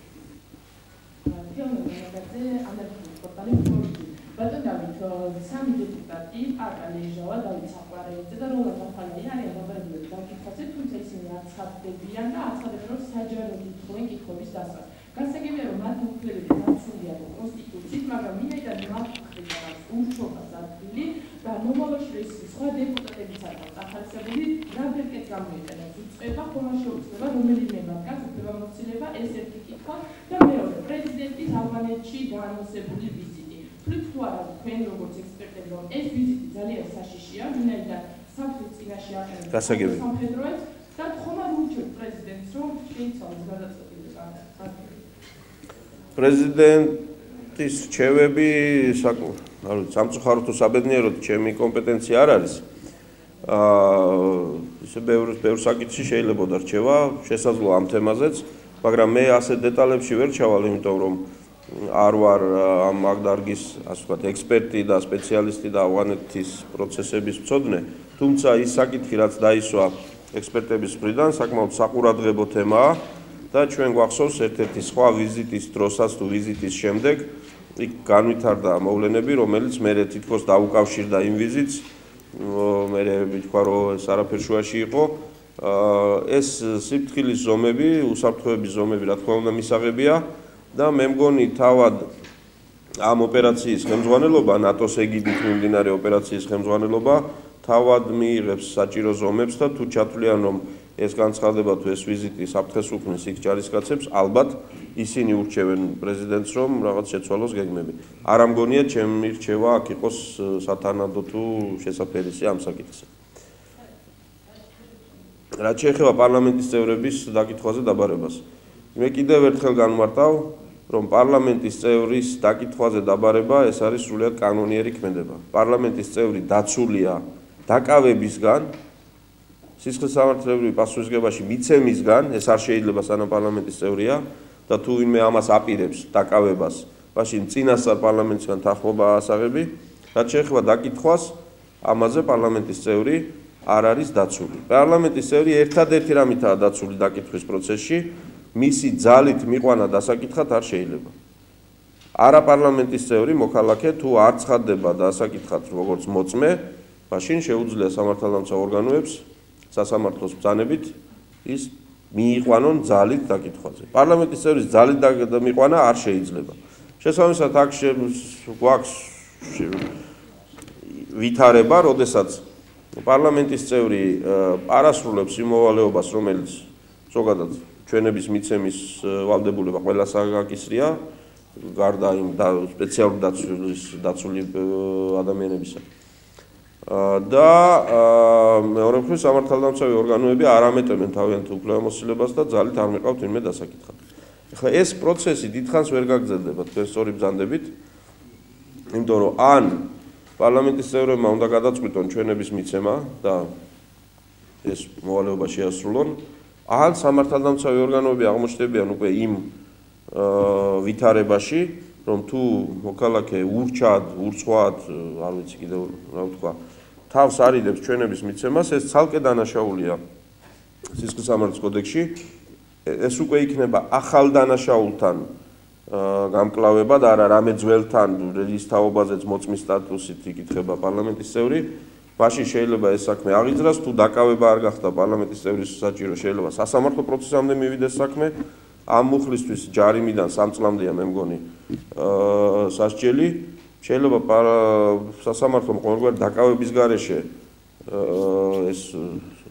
სამი დეპუტატი პარტიალიჟავა დავით საყვარელიძე და როლან ახალია არიან მოგვიანებით დაკითხვაზე, თუმცა ისინი აცხადებიან და აცხადებენ, რომ საჯარო კითხვენ კითხვების დასვა. გასაგებია, რომ მათ უფლებები დაცულია კონსტიტუციით, მაგრამ ვინაიდან მათ მხრიდან ურჩობას ადგილი და მომავალში ეს სხვა დეპუტატებიც არის დახარისებული, რამდენკეთ გამოიყენებს უწყება, ხომ არ შეუძლება რომელიმე მათგანს უფლებამოსილება, ეს ერთი კითხვა და მეორე, პრეზიდენტის ალბანეთში დაანონსებული ვიზიტი. Plus toi, თქვენ როგორც ექსპერტები, რომ ეს ვიზიტი ძალიან საშიშია, ვინაიდან საფრთხის წინაშე აყენებს სამხედროებს და ხომ არ ურჩევთ პრეზიდენტს, რომ შეიცვალოს გადაწყვეტილება.
პრეზიდენტის რჩევები სამწუხაროდ თუ საბედნიეროდ ჩემი კომპეტენცია არ არის. ისე ბევრ საკითხში შეიძლება რჩევა, შესაძლოა ამ თემაზეც, მაგრამ მე ასე დეტალებში ვერ ჩავალ, იმიტომ რომ არ ვარ ამ მაგ დარგის, ასე ვთქვათ, ექსპერტი და სპეციალისტი და ავღანეთის პროცესების მცოდნე, თუმცა ის საკითხი, რაც დაისვა ექსპერტების მხრიდან, საკმაოდ საყურადღებო თემაა და ჩვენ გვახსოვს ერთ-ერთი სხვა ვიზიტის დროსაც თუ ვიზიტის შემდეგ იქ განვითარდა მოვლენები, რომელიც მერე თითქოს დაუკავშირდა იმ ვიზიტს, მერე ვთქვა, რომ ეს არაფერ შუაში იყო. ეს სიფრთხილის ზომები, უსაფრთხოების ზომები, რა თქმა უნდა, მისაღებია. და მე მგონი თავად ამ ოპერაციის ხელმძღვანელობა, ნატოს ეგიდით მიმდინარე ოპერაციის ხელმძღვანელობა თავად მიიღებს საჭირო ზომებს და თუ ჩათვლიან, რომ ეს განცხადება თუ ეს ვიზიტი საფრთხეს უქმნის იქ ჯარისკაცებს, ალბათ ისინი ურჩევენ პრეზიდენტს, რომ რაღაც შეცვალოს გეგმები. არ ამგონია ჩემი რჩევა აქ იყოს სათანადო თუ შესაფერისი ამ საკითხზე. რაც შეეხება პარლამენტის წევრების დაკითხვაზე დაბარებას. მე კიდევ ერთხელ განმარტავ, რომ პარლამენტის წევრის დაკითხვაზე დაბარება ეს არის სრულიად კანონიერი ქმედება. პარლამენტის წევრი დაცულია დაკავებისგან, სისხლისამართლებრივი პასუხისმგებაში მიცემისგან, ეს არ შეიძლება სანამ პარლამენტის წევრია და თუ ვინმე ამას აპირებს დაკავებას, მაშინ წინასწარ პარლამენტისგან თანხმობა აასაღები. რაც შეეხება დაკითხვას, ამაზე პარლამენტის წევრი არ არის დაცული. პარლამენტის წევრი ერთადერთი რამითაა დაცული დაკითხვის პროცესში, მისი ძალით მიყვანა დასაკითხად არ შეიძლება. არა პარლამენტის წევრი მოქალაქე თუ არ ცხადდება და ასაკითხად როგორც მოწმე, მაშინ შეუძლია სამართალდამცავ ორგანოებს სასამართლოს ბრძანებით ის მიიყვანონ ძალით დაკითხვაზე. პარლამენტის წევრის ძალით დამიყვანა არ შეიძლება. შესაბამისად აქ გვაქვს ვითარება, როდესაც პარლამენტის წევრი არასრულებს იმ მოვალეობას, რომელიც ზოგადად ჩვენების მიცემის ვალდებულება ყველას აკისრია, გარდა იმ სპეციალური დაცული ადამიანებისა. და მეორე მხრივ სამართალდამცავი ორგანოები არ ამეტებენ თავიანთ უფლებამოსილებას და ძალით არ მიყავთ ვინმე დასაკითხად. ეხლა ეს პროცესი დიდხანს ვერ გაგრძელდება თქვენ სწორი ბრძანდებით, იმიტომ რომ ან პარლამენტის წევრებმა უნდა გადაწყვიტონ ჩვენების მიცემა და ეს მოვალეობა შეასრულონ, ან სამართალდამცავი ორგანოები აღმოჩნდებიან უკვე იმ ვითარებაში, რომ თუ მოქალაქე ურჩად, ურცხვად, არ ვიცი კიდევ რა ვთქვა, თავს არიდებს ჩვენების მიცემას, ეს ცალკე დანაშაულია სისხლის სამართლის კოდექსში. ეს უკვე იქნება ახალ დანაშაულთან გამკლავება და არა რამე ძველთან, რის თაობაზეც მოწმის სტატუსით იკითხება პარლამენტის წევრი. მაშინ შეიძლება ეს საქმე აღიძრას, თუ დაკავება არ გახდა პარლამენტის წევრის საჭირო, შეიძლება სასამართლო პროცესამდე მივიდეს საქმე. ამ მუხლისთვის ჯარიმიდან 3 წლამდეა მე მგონი სასჯელი. შეიძლება სასამართლომ ყოველგვარი დაკავების გარეშე ეს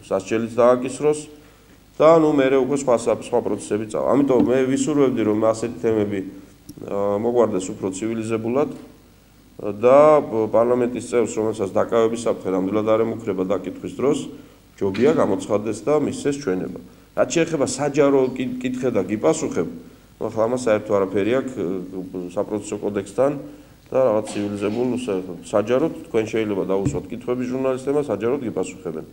სასჯელიც დააკისროს და ნუ მერე უკვე სხვა პროცესები წავა. ამიტომ მე ვისურვებდი რომ ასეთი თემები მოგვარდეს უფრო ცივილიზებულად და პარლამენტის წევრს, რომელსაც დაკავების საფრთხე ნამდვილად არ ემუქრება დაკითხვის დროს, ჯობია გამოცხადდეს და მისცეს ჩვენება. რაც შეეხება საჯარო კითხე და გიპასუხებ, ახლა ამას საერთო არაფერი აქვს საპროცესო კოდექსთან და რაღაც ცივილიზებულ საჯაროდ თქვენ შეიძლება დაუსვათ კითხვები ჟურნალისტებმა, საჯაროდ გიპასუხებენ.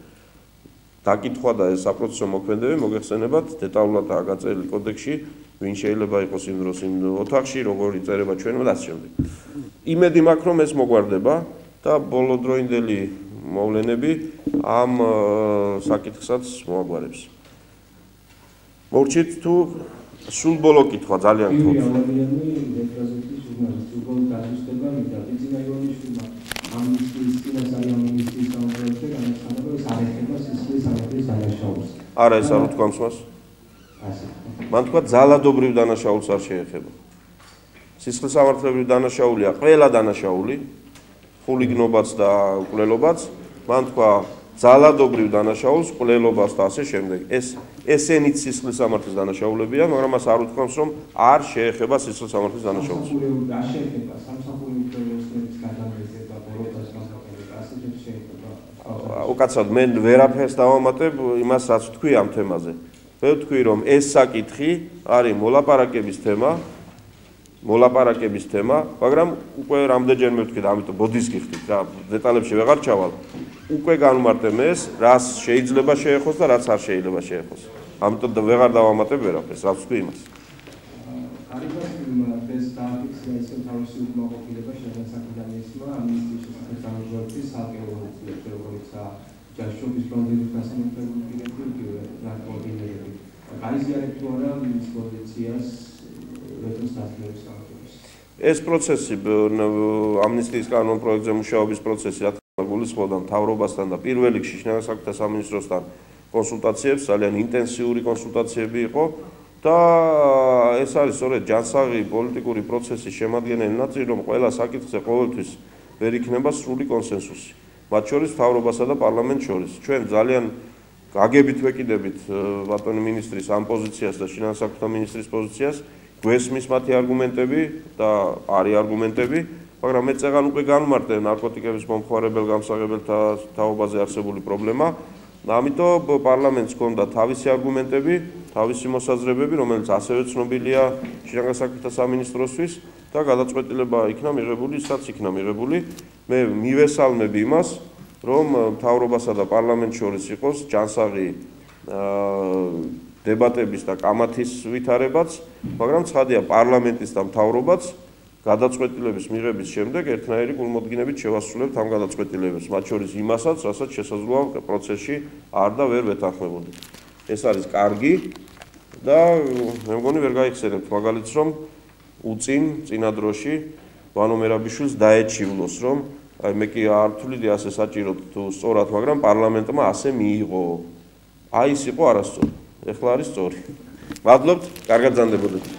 დაკითხვა და ეს საპროცესო მოქმედებები მოგეხსენებათ, დეტალურადაა გაწერილი კოდექსში, ვინ შეიძლება იყოს იმ დროს იმ ოთახში, როგორი წერება ჩვენმა და ასე შემდეგ. იმედი მაქვს, რომ ეს მოგვარდება და ბოლოდროინდელი მოვლენები ამ საკითხსაც მოაგვარებს. მოვჭით თუ სულ ბოლო კითხვა ძალიან გქონდა. არა ეს არ უთქვამს მას. მან თქვა ძალადობრივ დანაშაულს არ შეეხება. სისხლის სამართლებრივ დანაშაულია ყველა დანაშაული, ხულიგნობაც და მკვლელობაც, მან თქვა ძალადობრივ დანაშაულს, მკვლელობას და ასე შემდეგ. ესენიც სისხლის სამართლის დანაშაულებია, მაგრამ მას არ უთქვამს, რომ არ შეეხება სისხლის სამართლის დანაშაულს. უკაცრავად მე ვერაფერს დავამატებ იმას, რაც თქვი ამ თემაზე. მე ვთქვი, რომ ეს საკითხი არის მოლაპარაკების თემა, მაგრამ უკვე რამდენჯერმე ვთქვი და ამიტომ ბოდის გიხდით რა, დეტალებში ვეღარ ჩავალ. უკვე განვმარტებ ეს, რას შეიძლება შეეხოს და რაც არ შეიძლება შეეხოს. ამიტომ ვეღარ დავამატებ ვერაფერს, რაც ვთქვი იმას. ეს პროცესი ამნისტიის კანონ პროექტზე მუშაობის პროცესი რა თქმა უნდა გულისხმობდა მთავრობასთან და პირველ რიგში შინაგან საქმეთა სამინისტროსთან კონსულტაციებს, ძალიან ინტენსიური კონსულტაციები იყო და ეს არის სწორედ ჯანსაღი პოლიტიკური პროცესის შემადგენელი ნაწილი, რომ ყველა საკითხზე ყოველთვის ვერ იქნება სრული კონსენსუსი. მათ შორის მთავრობასა და პარლამენტს შორის. ჩვენ ძალიან გაგებით ვეკიდებით ბატონი მინისტრის ამ პოზიციას და შინაგან საქმეთა მინისტრის პოზიციას, გვესმის მათი არგუმენტები და არის არგუმენტები, მაგრამ მე წეგან უკვე განვმარტე ნარკოტიკების მომხმარებელ გამსაღებელთა თაობაზე არსებული პრობლემა. ამიტომ პარლამენტს ჰქონდა თავისი არგუმენტები, თავისი მოსაზრებები, რომელიც ასევე ცნობილია შინაგან საქმეთა სამინისტროსთვის და გადაწყვეტილება იქნა მიღებული, ისაც იქნა მიღებული. მე მივესალმები იმას, რომ მთავრობასა და პარლამენტს შორის იყოს ჯანსაღი დებატების და კამათის ვითარებაც, მაგრამ ცხადია პარლამენტის და მთავრობაც გადაწყვეტილების მიღების შემდეგ ერთნაირი გულმოდგინებით შევასრულებთ ამ გადაწყვეტილებებს, მათ შორის იმასაც, რასაც შესაძლოა პროცესში არ და ვერ ვეთანხმებოდით. ეს არის კარგი და მე მგონი ვერ გაიხსენებთ მაგალითს, რომ უწინ წინა დროში ვანო მერაბიშვილს დაეჩივლოს, რომ აი მე კი არ ვთვლიდი ასე საჭიროდ თუ სწორად, მაგრამ პარლამენტმა ასე მიიღო. აი ის იყო არასწორი. ეხლა არის სწორი. მადლობთ, კარგად გრძანდებოდეთ.